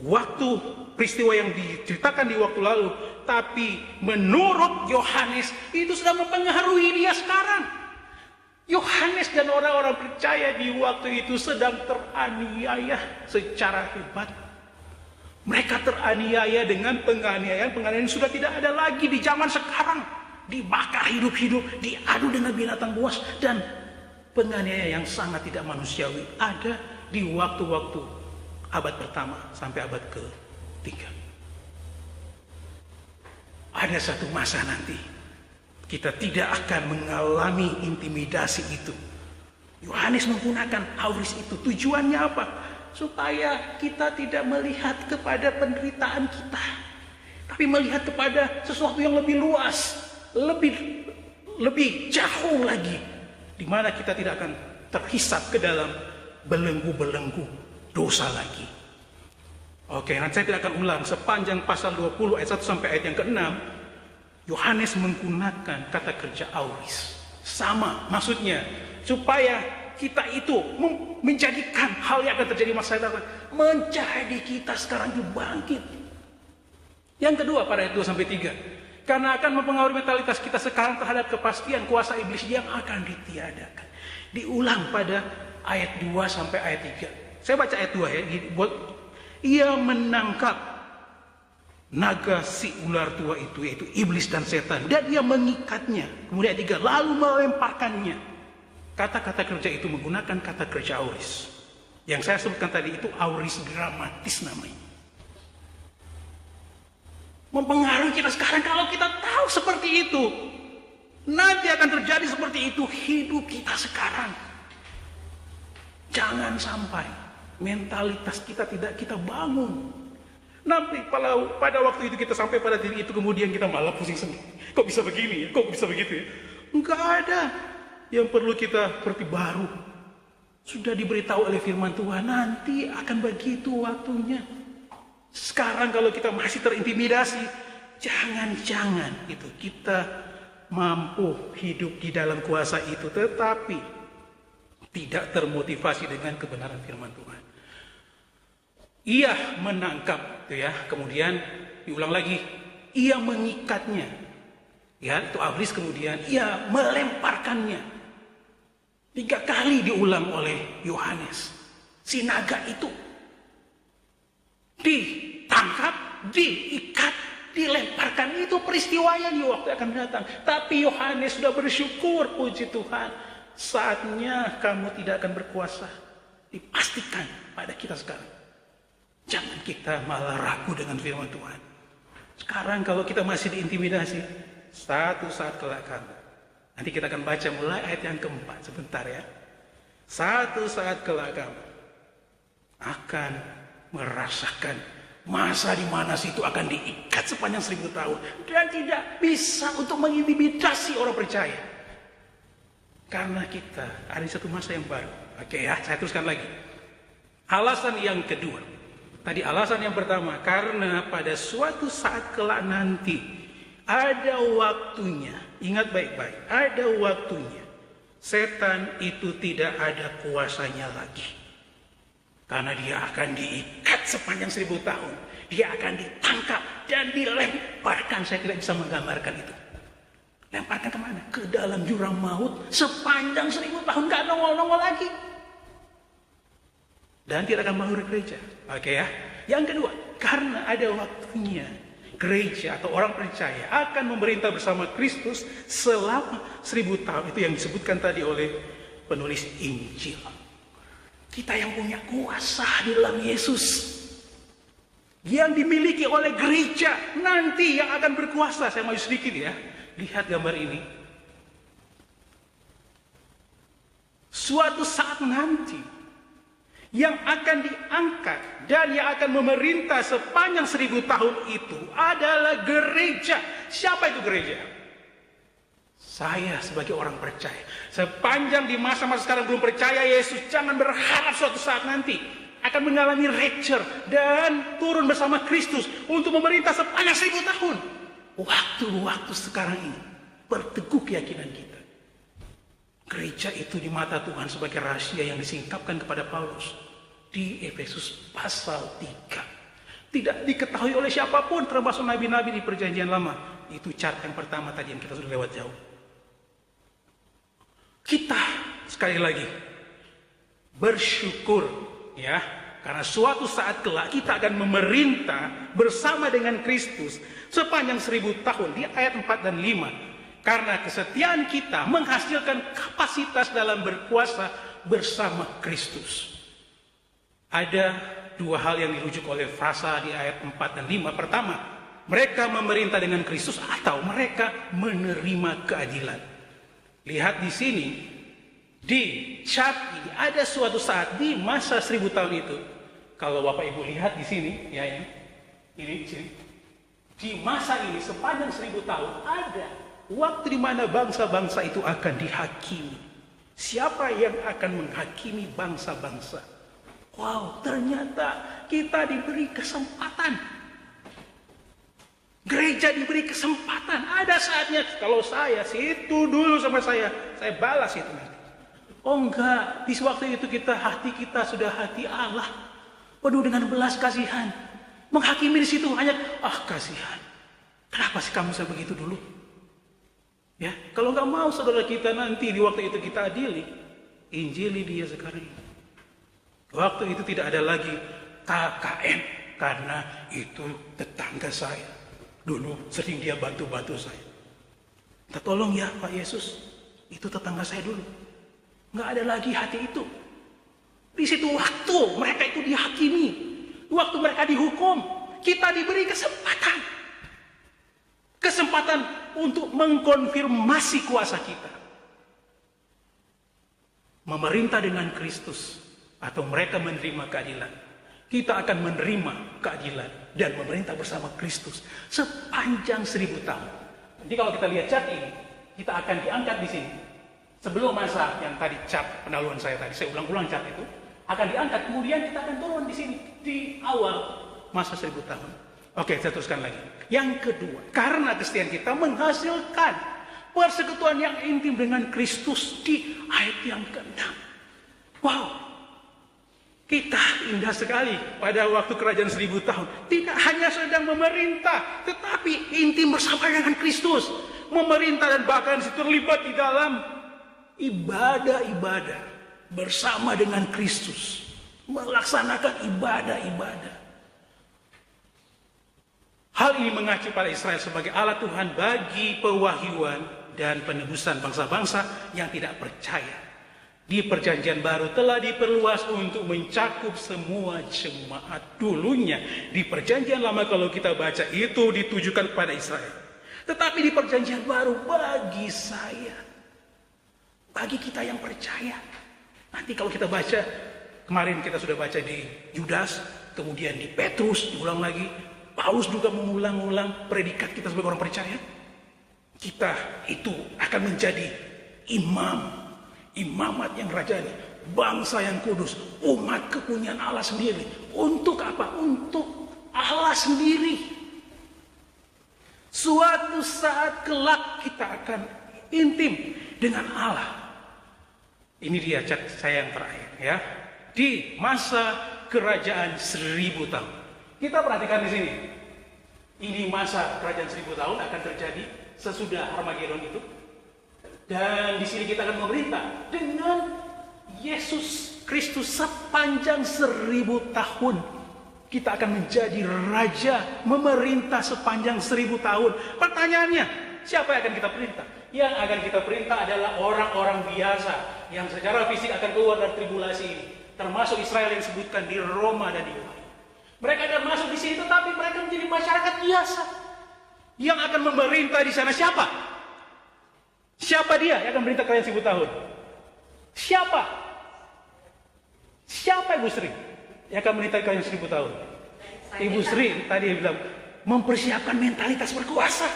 Waktu peristiwa yang diceritakan di waktu lalu, tapi menurut Yohanes itu sudah mempengaruhi dia sekarang. Yohanes dan orang-orang percaya di waktu itu sedang teraniaya secara hebat. Mereka teraniaya dengan penganiayaan yang sudah tidak ada lagi di zaman sekarang. Dibakar hidup-hidup, diadu dengan binatang buas, dan penganiayaan yang sangat tidak manusiawi ada di waktu-waktu abad pertama sampai abad ke-3. Ada satu masa nanti kita tidak akan mengalami intimidasi itu. Yohanes menggunakan auris itu. Tujuannya apa? Supaya kita tidak melihat kepada penderitaan kita, tapi melihat kepada sesuatu yang lebih luas, lebih jauh lagi, di mana kita tidak akan terhisap ke dalam belenggu-belenggu dosa lagi. Oke, nanti saya tidak akan ulang. Sepanjang pasal 20 ayat 1 sampai ayat yang ke-6, Yohanes menggunakan kata kerja auris. Sama maksudnya, supaya kita itu menjadikan hal yang akan terjadi masa depan menjadi kita sekarang dibangkit. Yang kedua pada ayat 2 sampai 3, karena akan mempengaruhi mentalitas kita sekarang terhadap kepastian kuasa iblis yang akan ditiadakan. Diulang pada ayat 2 sampai ayat 3. Saya baca ayat 2 ya. Ia menangkap naga si ular tua itu, yaitu iblis dan setan, dan ia mengikatnya. Kemudian ayat 3, lalu melemparkannya. Kata-kata kerja itu menggunakan kata kerja auris. Yang saya sebutkan tadi itu auris dramatis namanya. Mempengaruhi kita sekarang. Kalau kita tahu seperti itu, nanti akan terjadi seperti itu hidup kita sekarang. Jangan sampai mentalitas kita tidak kita bangun. Nanti pada waktu itu kita sampai pada diri itu, kemudian kita malah pusing sendiri. Kok bisa begini ya? Kok bisa begitu ya? Enggak ada. Yang perlu kita seperti baru. Sudah diberitahu oleh firman Tuhan, nanti akan begitu waktunya. Sekarang kalau kita masih terintimidasi, jangan-jangan itu kita mampu hidup di dalam kuasa itu, tetapi tidak termotivasi dengan kebenaran firman Tuhan. Ia menangkap, itu ya. Kemudian diulang lagi, ia mengikatnya. Ya, itu auris. Kemudian ia melemparkannya. 3 kali diulang oleh Yohanes. Si naga itu ditangkap, diikat, dilemparkan. Itu peristiwanya di waktu akan datang. Tapi Yohanes sudah bersyukur, puji Tuhan. Saatnya kamu tidak akan berkuasa. Dipastikan pada kita sekarang. Jangan kita malah ragu dengan firman Tuhan. Sekarang kalau kita masih diintimidasi, satu saat kelak kamu. Nanti kita akan baca mulai ayat yang keempat. Sebentar ya. Satu saat kelak kamu akan merasakan masa di mana situ akan diikat sepanjang 1000 tahun. Dan tidak bisa untuk mengintimidasi orang percaya. Karena kita ada satu masa yang baru. Oke ya, saya teruskan lagi. Alasan yang kedua. Tadi alasan yang pertama, karena pada suatu saat kelak nanti ada waktunya. Ingat baik-baik, ada waktunya. Setan itu tidak ada kuasanya lagi. Karena dia akan diikat sepanjang 1000 tahun. Dia akan ditangkap dan dilemparkan. Saya tidak bisa menggambarkan itu. Lemparkan kemana? Ke dalam jurang maut sepanjang 1000 tahun. Gak nongol-nongol lagi. Dan tidak akan menghuni gereja. Oke ya. Yang kedua, karena ada waktunya. Gereja atau orang percaya akan memerintah bersama Kristus selama 1000 tahun. Itu yang disebutkan tadi oleh penulis Injil. Kita yang punya kuasa di dalam Yesus. Yang dimiliki oleh gereja nanti yang akan berkuasa. Saya maju sedikit ya. Lihat gambar ini. Suatu saat nanti yang akan diangkat dan yang akan memerintah sepanjang 1000 tahun itu adalah gereja. Siapa itu gereja? Saya sebagai orang percaya. Sepanjang di masa-masa sekarang belum percaya Yesus, jangan berharap suatu saat nanti akan mengalami rapture dan turun bersama Kristus untuk memerintah sepanjang 1000 tahun. Waktu-waktu sekarang ini berteguh keyakinan kita. Gereja itu di mata Tuhan sebagai rahasia yang disingkapkan kepada Paulus di Efesus pasal 3. Tidak diketahui oleh siapapun termasuk nabi-nabi di perjanjian lama. Itu cara yang pertama tadi yang kita sudah lewat jauh. Kita sekali lagi bersyukur ya, karena suatu saat kelak kita akan memerintah bersama dengan Kristus sepanjang 1000 tahun di ayat 4 dan 5. Karena kesetiaan kita menghasilkan kapasitas dalam berkuasa bersama Kristus. Ada dua hal yang dirujuk oleh frasa di ayat 4 dan 5. Pertama, mereka memerintah dengan Kristus atau mereka menerima keadilan. Lihat di sini, di cat ini ada suatu saat di masa 1000 tahun itu. Kalau Bapak Ibu lihat di sini, ya ini di sini. Di masa ini sepanjang 1000 tahun ada waktu di mana bangsa-bangsa itu akan dihakimi. Siapa yang akan menghakimi bangsa-bangsa? Wow, ternyata kita diberi kesempatan. Gereja diberi kesempatan. Ada saatnya kalau saya situ dulu sama saya balas itu nanti. Oh enggak, di waktu itu hati kita sudah hati Allah, penuh dengan belas kasihan. Menghakimi di situ hanya kasihan. Kenapa sih kamu bisa begitu dulu? Ya, kalau nggak mau saudara kita nanti di waktu itu kita adili, injili dia sekarang ini. Waktu itu tidak ada lagi KKN karena itu tetangga saya. Dulu sering dia bantu-bantu saya. Minta tolong ya Pak Yesus, itu tetangga saya dulu. Nggak ada lagi hati itu. Di situ waktu mereka itu dihakimi, waktu mereka dihukum, kita diberi kesempatan. Kesempatan untuk mengkonfirmasi kuasa kita. Memerintah dengan Kristus atau mereka menerima keadilan. Kita akan menerima keadilan dan memerintah bersama Kristus sepanjang 1000 tahun. Jadi kalau kita lihat cat ini, kita akan diangkat di sini. Sebelum masa yang tadi cat pendahuluan saya tadi, saya ulang-ulang cat itu, akan diangkat, kemudian kita akan turun di sini di awal masa 1000 tahun. Oke, saya teruskan lagi. Yang kedua, karena kesetiaan kita menghasilkan persekutuan yang intim dengan Kristus di ayat yang ke-6. Wow, kita indah sekali pada waktu kerajaan 1000 tahun. Tidak hanya sedang memerintah, tetapi intim bersama dengan Kristus. Memerintah dan bahkan terlibat di dalam ibadah-ibadah bersama dengan Kristus. Melaksanakan ibadah-ibadah. Hal ini mengacu pada Israel sebagai alat Tuhan bagi pewahyuan dan penebusan bangsa-bangsa yang tidak percaya. Di perjanjian baru telah diperluas untuk mencakup semua jemaat. Dulunya di perjanjian lama kalau kita baca itu ditujukan kepada Israel. Tetapi di perjanjian baru bagi saya, bagi kita yang percaya. Nanti kalau kita baca, kemarin kita sudah baca di Yudas, kemudian di Petrus, diulang lagi. Paulus juga mengulang-ulang predikat kita sebagai orang percaya. Kita itu akan menjadi imamat yang rajani, bangsa yang kudus, umat kepunyaan Allah sendiri. Untuk apa? Untuk Allah sendiri. Suatu saat kelak kita akan intim dengan Allah. Ini dia cat saya yang terakhir ya. Di masa kerajaan 1000 tahun. Kita perhatikan di sini. Ini masa kerajaan 1000 tahun akan terjadi sesudah Harmagedon itu. Dan di sini kita akan memerintah dengan Yesus Kristus sepanjang 1000 tahun. Kita akan menjadi raja, memerintah sepanjang 1000 tahun. Pertanyaannya, siapa yang akan kita perintah? Yang akan kita perintah adalah orang-orang biasa yang secara fisik akan keluar dari tribulasi ini. Termasuk Israel yang disebutkan di Roma dan di Yunani. Mereka akan masuk di sini, tetapi mereka menjadi masyarakat biasa yang akan memerintah di sana. Siapa? Siapa dia yang akan memerintah kalian 1000 tahun? Siapa? Siapa Ibu Sri yang akan memerintah kalian 1000 tahun? Ibu Sri tadi bilang mempersiapkan mentalitas berkuasa.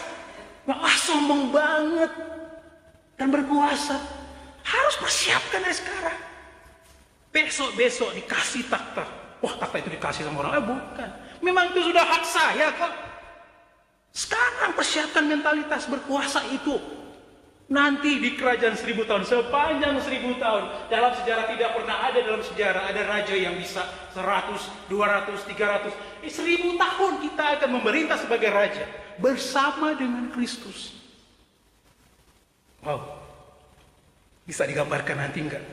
Sombong banget dan berkuasa. Harus persiapkan dari sekarang. Besok-besok dikasih takhta. Wah, takhta itu dikasih sama orang. Bukan. Memang itu sudah hak saya kok. Sekarang persiapkan mentalitas berkuasa itu. Nanti di kerajaan 1000 tahun, sepanjang 1000 tahun, dalam sejarah tidak pernah ada, dalam sejarah ada raja yang bisa 100, 200, 300, 1000 tahun kita akan memerintah sebagai raja bersama dengan Kristus. Wow, bisa digambarkan nanti enggak?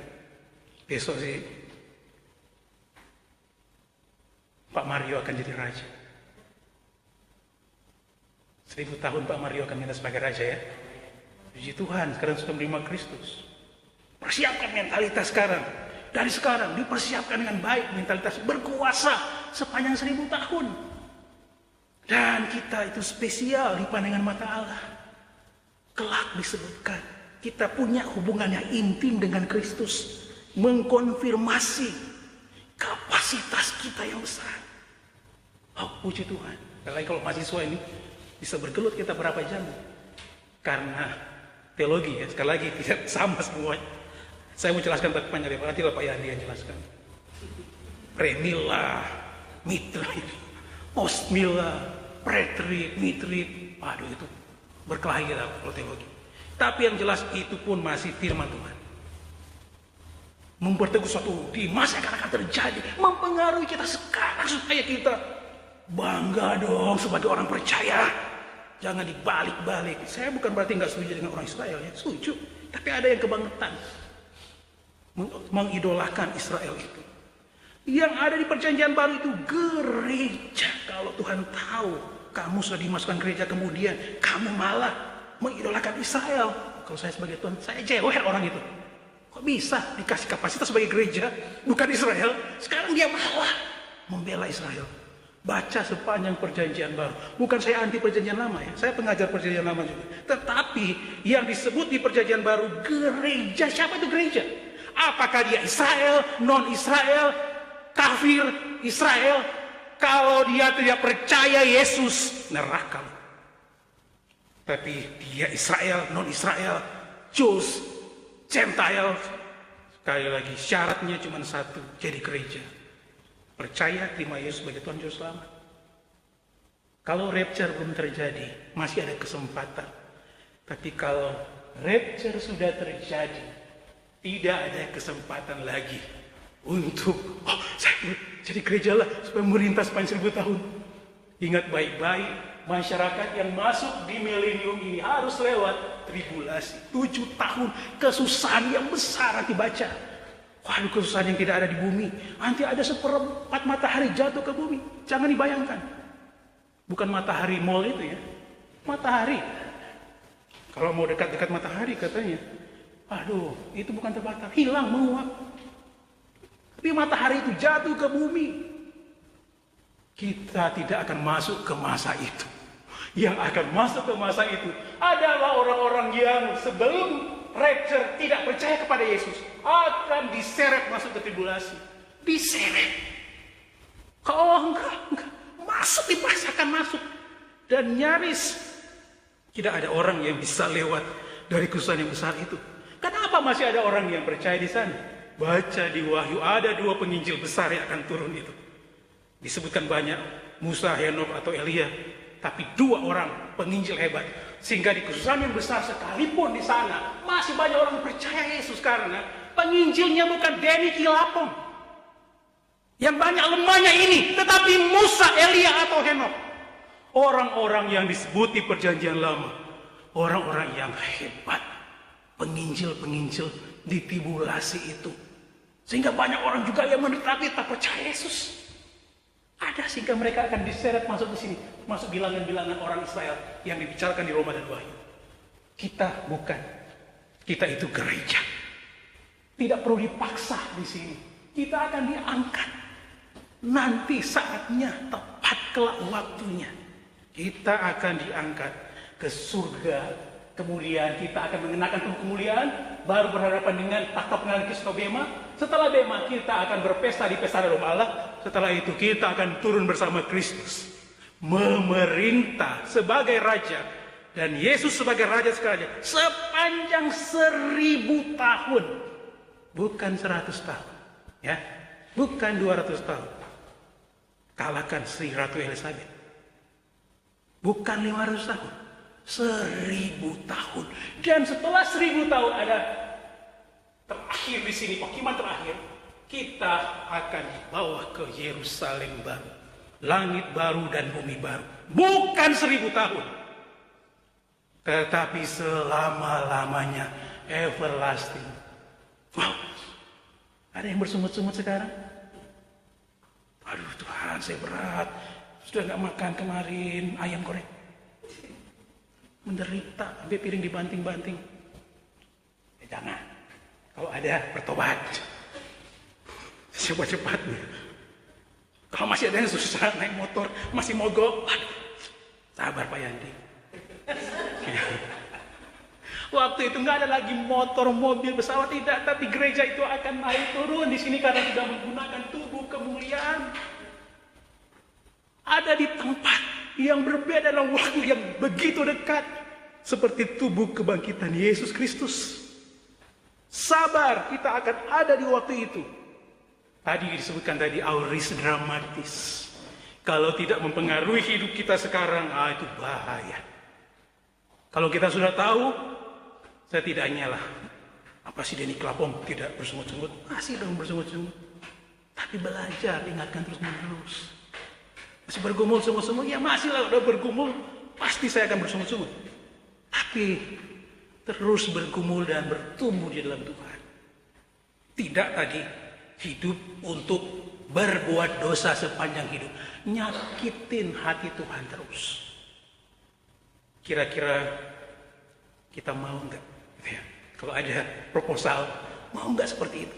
Besok sih Pak Mario akan jadi raja. 1000 tahun Pak Mario akan minta sebagai raja ya. Puji Tuhan, sekarang sudah menerima Kristus. Persiapkan mentalitas sekarang. Dari sekarang dipersiapkan dengan baik mentalitas berkuasa sepanjang 1000 tahun. Dan kita itu spesial di pandangan mata Allah. Kelak disebutkan kita punya hubungan yang intim dengan Kristus, mengkonfirmasi kapasitas kita yang besar. Oh, puji Tuhan. Apalagi kalau mahasiswa ini bisa bergelut kita berapa jam. Karena teologi ya, sekali lagi tidak sama semuanya. Saya mau jelaskan panjang lebar, nanti Pak Yandi yang jelaskan. Premila, mitrit, postmila, pretrit, mitrit, aduh itu berkelahi kita kalau teologi. Tapi yang jelas itu pun masih firman Tuhan. Memperteguh suatu di masa yang akan terjadi, mempengaruhi kita sekarang supaya kita bangga dong sebagai orang percaya. Jangan dibalik-balik. Saya bukan berarti nggak setuju dengan orang Israel ya, setuju. Tapi ada yang kebangetan mengidolakan Israel itu. Yang ada di perjanjian baru itu gereja. Kalau Tuhan tahu kamu sudah dimasukkan gereja, kemudian kamu malah mengidolakan Israel. Kalau saya sebagai Tuhan, saya jewer orang itu. Kok bisa dikasih kapasitas sebagai gereja, bukan Israel? Sekarang dia malah membela Israel. Baca sepanjang perjanjian baru. Bukan saya anti perjanjian lama ya. Saya pengajar perjanjian lama juga. Tetapi yang disebut di perjanjian baru gereja. Siapa itu gereja? Apakah dia Israel, non-Israel, kafir, Israel? Kalau dia tidak percaya Yesus, neraka. Tapi dia Israel, non-Israel, Jews, Gentile. Sekali lagi syaratnya cuma satu, jadi gereja. Percaya, terima Yesus sebagai Tuhan Juru Selamat. Kalau rapture belum terjadi, masih ada kesempatan. Tapi kalau rapture sudah terjadi, tidak ada kesempatan lagi untuk saya jadi gereja lah supaya merintah sepanjang 1000 tahun. Ingat baik-baik, masyarakat yang masuk di milenium ini harus lewat tribulasi. 7 tahun kesusahan yang besar, nanti baca. Waduh, kesusahan yang tidak ada di bumi. Nanti ada 1/4 matahari jatuh ke bumi. Jangan dibayangkan. Bukan matahari mall itu ya. Matahari. Kalau mau dekat-dekat matahari katanya. Aduh, itu bukan terbakar. Hilang, menguap. Tapi matahari itu jatuh ke bumi. Kita tidak akan masuk ke masa itu. Yang akan masuk ke masa itu adalah orang-orang yang sebelum rapture tidak percaya kepada Yesus akan diseret masuk ke tribulasi. Diseret. Kalau enggak masuk, dipaksakan masuk. Dan nyaris tidak ada orang yang bisa lewat dari kesusahan yang besar itu. Kenapa masih ada orang yang percaya di sana? Baca di Wahyu, ada 2 penginjil besar yang akan turun itu. Disebutkan banyak, Musa, Henokh atau Elia. Tapi 2 orang penginjil hebat. Sehingga di kesusahan yang besar sekalipun di sana masih banyak orang percaya Yesus karena penginjilnya bukan Denny Kilapong. Yang banyak lemahnya ini, tetapi Musa, Elia atau Henokh. Orang-orang yang disebut di perjanjian lama. Orang-orang yang hebat. Penginjil-penginjil di tribulasi itu. Sehingga banyak orang juga yang menetap percaya Yesus. Ada sehingga mereka akan diseret masuk ke sini. Masuk bilangan-bilangan orang Israel yang dibicarakan di Roma dan Wahyu. Kita bukan. Kita itu gereja. Tidak perlu dipaksa di sini. Kita akan diangkat. Nanti saatnya tepat kelak waktunya. Kita akan diangkat ke surga. Kemudian kita akan mengenakan tubuh kemuliaan. Baru berhadapan dengan takhta pengadilan Kristus Bema. Setelah Bema kita akan berpesta di pesta rumah Allah. Setelah itu kita akan turun bersama Kristus. Memerintah sebagai Raja. Dan Yesus sebagai Raja sekalian. Sepanjang 1000 tahun. Bukan 100 tahun. Ya, bukan 200 tahun. Kalahkan Sri Ratu Elizabeth. Bukan 500 tahun. 1000 tahun. Dan setelah 1000 tahun ada terakhir di sini, penghakiman terakhir, kita akan dibawa ke Yerusalem baru, langit baru dan bumi baru. Bukan 1000 tahun, tetapi selama-lamanya, everlasting. Wow, ada yang bersungut-sungut sekarang? Aduh Tuhan, saya berat, sudah gak makan kemarin ayam goreng. Menderita, sampai piring dibanting-banting. Jangan, kalau ada bertobat cepat-cepatnya. Kalau masih ada yang susah naik motor, masih mogok, aduh, sabar Pak Yandi. Waktu itu nggak ada lagi motor, mobil, pesawat, tidak, tapi gereja itu akan naik turun di sini karena sudah menggunakan tubuh kemuliaan. Ada di tempat yang berbeda dalam waktu yang begitu dekat, seperti tubuh kebangkitan Yesus Kristus. Sabar, kita akan ada di waktu itu. Tadi disebutkan tadi auris dramatis. Kalau tidak mempengaruhi hidup kita sekarang, itu bahaya. Kalau kita sudah tahu, setidaknya lah, apa sih Denny Klapong tidak bersungut-sungut? Masih dong bersungut-sungut. Tapi belajar, ingatkan terus-menerus. Masih bergumul sungut-sungut? Ya masih lah, udah bergumul, pasti saya akan bersungut-sungut. Tapi terus bergumul dan bertumbuh di dalam Tuhan. Tidak tadi hidup untuk berbuat dosa sepanjang hidup. Nyakitin hati Tuhan terus. Kira-kira kita mau enggak? Ya, kalau ada proposal, mau enggak seperti itu?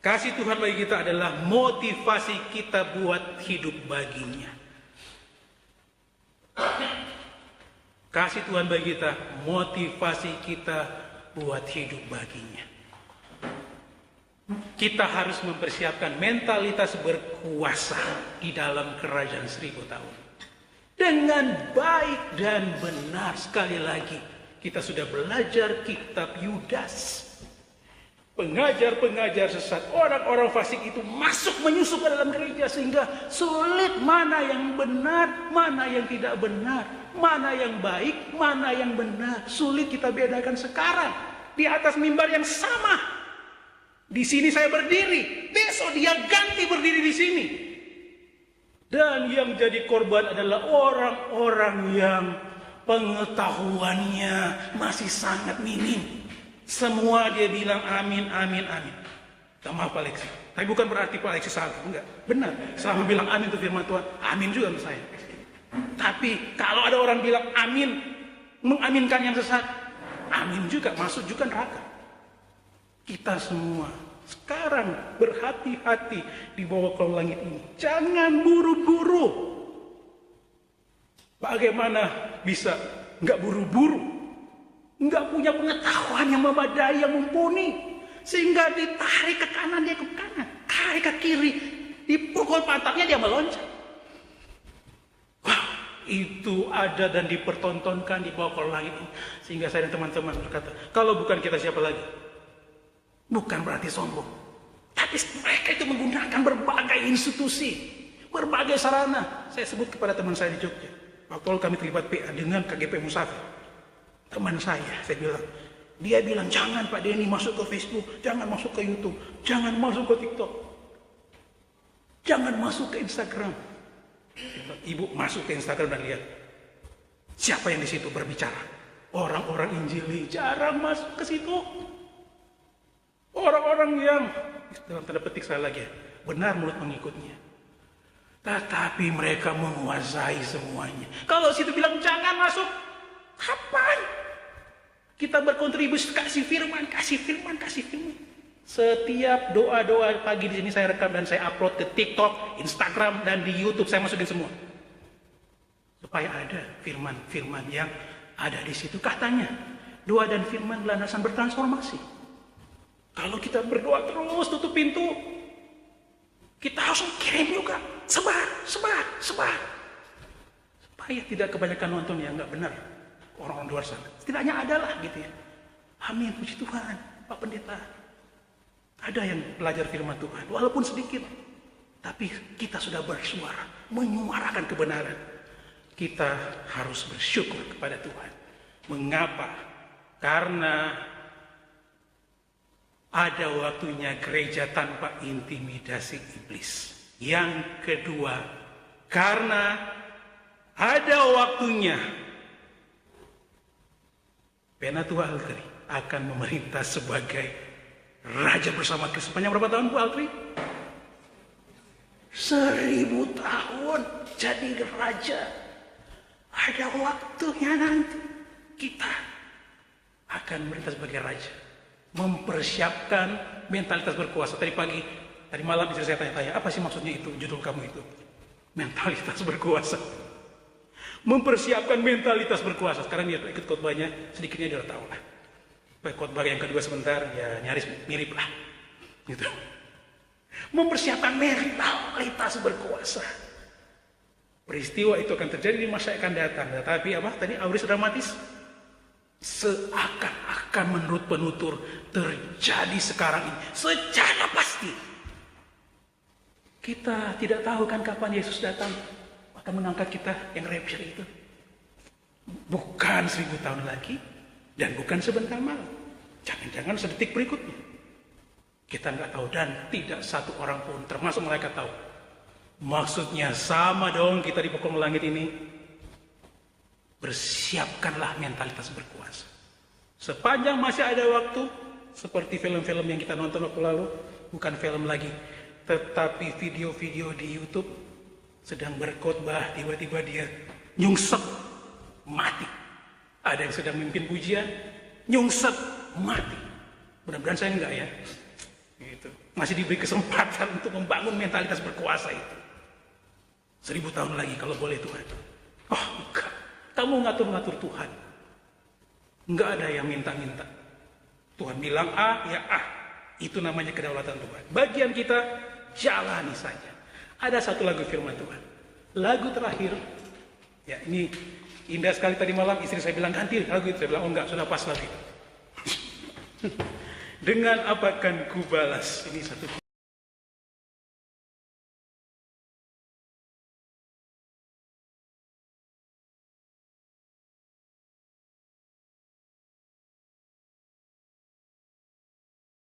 Kasih Tuhan bagi kita adalah motivasi kita buat hidup baginya. Kasih Tuhan bagi kita, motivasi kita buat hidup baginya. Kita harus mempersiapkan mentalitas berkuasa di dalam kerajaan 1000 tahun. Dengan baik dan benar. Sekali lagi, kita sudah belajar kitab Yudas. Pengajar-pengajar sesat, orang-orang fasik itu masuk menyusup ke dalam gereja sehingga sulit mana yang benar, mana yang tidak benar, mana yang baik, mana yang benar. Sulit kita bedakan sekarang di atas mimbar yang sama. Di sini saya berdiri, besok dia ganti berdiri di sini. Dan yang jadi korban adalah orang-orang yang pengetahuannya masih sangat minim. Semua dia bilang amin, amin, amin. Tak maaf Pak Alexi, tapi bukan berarti Pak Alexi salah, enggak. Benar, selama bilang amin itu firman Tuhan, amin juga untuk saya. Tapi kalau ada orang bilang amin, mengaminkan yang sesat, amin juga, masuk juga neraka. Kita semua sekarang berhati-hati di bawah kolong langit ini. Jangan buru-buru. Bagaimana bisa nggak buru-buru? Nggak punya pengetahuan yang memadai, yang mumpuni. Sehingga ditarik ke kanan, dia ke kanan. Tarik ke kiri, dipukul pantatnya, dia meloncat. Wah, itu ada dan dipertontonkan di bawah kolong langit ini. Sehingga saya dan teman-teman berkata, kalau bukan kita siapa lagi? Bukan berarti sombong. Tapi mereka itu menggunakan berbagai institusi, berbagai sarana. Saya sebut kepada teman saya di Jogja. Waktu kami terlibat PA dengan KGP Musafir. Teman saya bilang, dia bilang jangan Pak Denny masuk ke Facebook, jangan masuk ke YouTube, jangan masuk ke TikTok, jangan masuk ke Instagram. Ibu masuk ke Instagram dan lihat siapa yang di situ berbicara. Orang-orang Injili jarang masuk ke situ. Orang-orang yang dalam tanda petik saya lagi benar mulut mengikutnya, tetapi mereka menguasai semuanya. Kalau situ bilang jangan masuk, kapan kita berkontribusi? Kasih firman, kasih firman, kasih firman. Setiap doa-doa pagi di sini saya rekam dan saya upload ke TikTok, Instagram, dan di YouTube saya masukin semua. Supaya ada firman-firman yang ada di situ. Katanya, doa dan firman landasan bertransformasi. Kalau kita berdoa terus tutup pintu, kita harus kirim juga. Sebar. Supaya tidak kebanyakan nonton yang nggak benar. Orang-orang luar sana. Setidaknya adalah gitu ya. Amin, puji Tuhan, Pak Pendeta. Ada yang belajar firman Tuhan, walaupun sedikit. Tapi kita sudah bersuara, menyuarakan kebenaran. kita harus bersyukur kepada Tuhan. Mengapa? Karena ada waktunya gereja tanpa intimidasi iblis. Yang kedua, karena ada waktunya Penatua Altri akan memerintah sebagai raja bersama Kristus. Sepanjang berapa tahun Bu Altri? 1000 tahun jadi raja. Ada waktunya nanti kita akan memerintah sebagai raja. Mempersiapkan mentalitas berkuasa. Tadi malam istri saya tanya-tanya, apa sih maksudnya itu, judul kamu itu? Mentalitas berkuasa. Mempersiapkan mentalitas berkuasa. Sekarang dia ikut khotbahnya, sedikitnya dia udah tahu lah. Khotbah yang kedua sebentar, ya nyaris mirip lah. Gitu. Mempersiapkan mentalitas berkuasa. Peristiwa itu akan terjadi di masa yang akan datang. Tetapi apa? Tadi auris dramatis. Seakan-akan menurut penutur terjadi sekarang ini. Secara pasti. Kita tidak tahu kan kapan Yesus datang akan mengangkat kita yang rapture itu. Bukan 1000 tahun lagi dan bukan sebentar malam. Jangan-jangan sedetik berikutnya. Kita nggak tahu dan tidak satu orang pun termasuk malaikat tahu. Maksudnya sama dong kita di pokok langit ini. Bersiapkanlah mentalitas berkuasa. Sepanjang masih ada waktu, seperti film-film yang kita nonton waktu lalu, bukan film lagi, tetapi video-video di YouTube sedang berkhotbah, tiba-tiba dia nyungsep, mati. Ada yang sedang memimpin pujian, nyungsep, mati. Mudah-mudahan saya enggak ya. Gitu. Masih diberi kesempatan untuk membangun mentalitas berkuasa itu. 1000 tahun lagi kalau boleh Tuhan. Oh enggak. Kamu ngatur-ngatur Tuhan. Enggak ada yang minta-minta. Tuhan bilang A, ya A. Itu namanya kedaulatan Tuhan. Bagian kita, jalani saja. Ada satu lagu firman Tuhan. Lagu terakhir. Ya ini indah sekali tadi malam. Istri saya bilang ganti lagu itu. Saya bilang oh enggak, sudah pas lagi. Dengan apa akan ku balas. Ini satu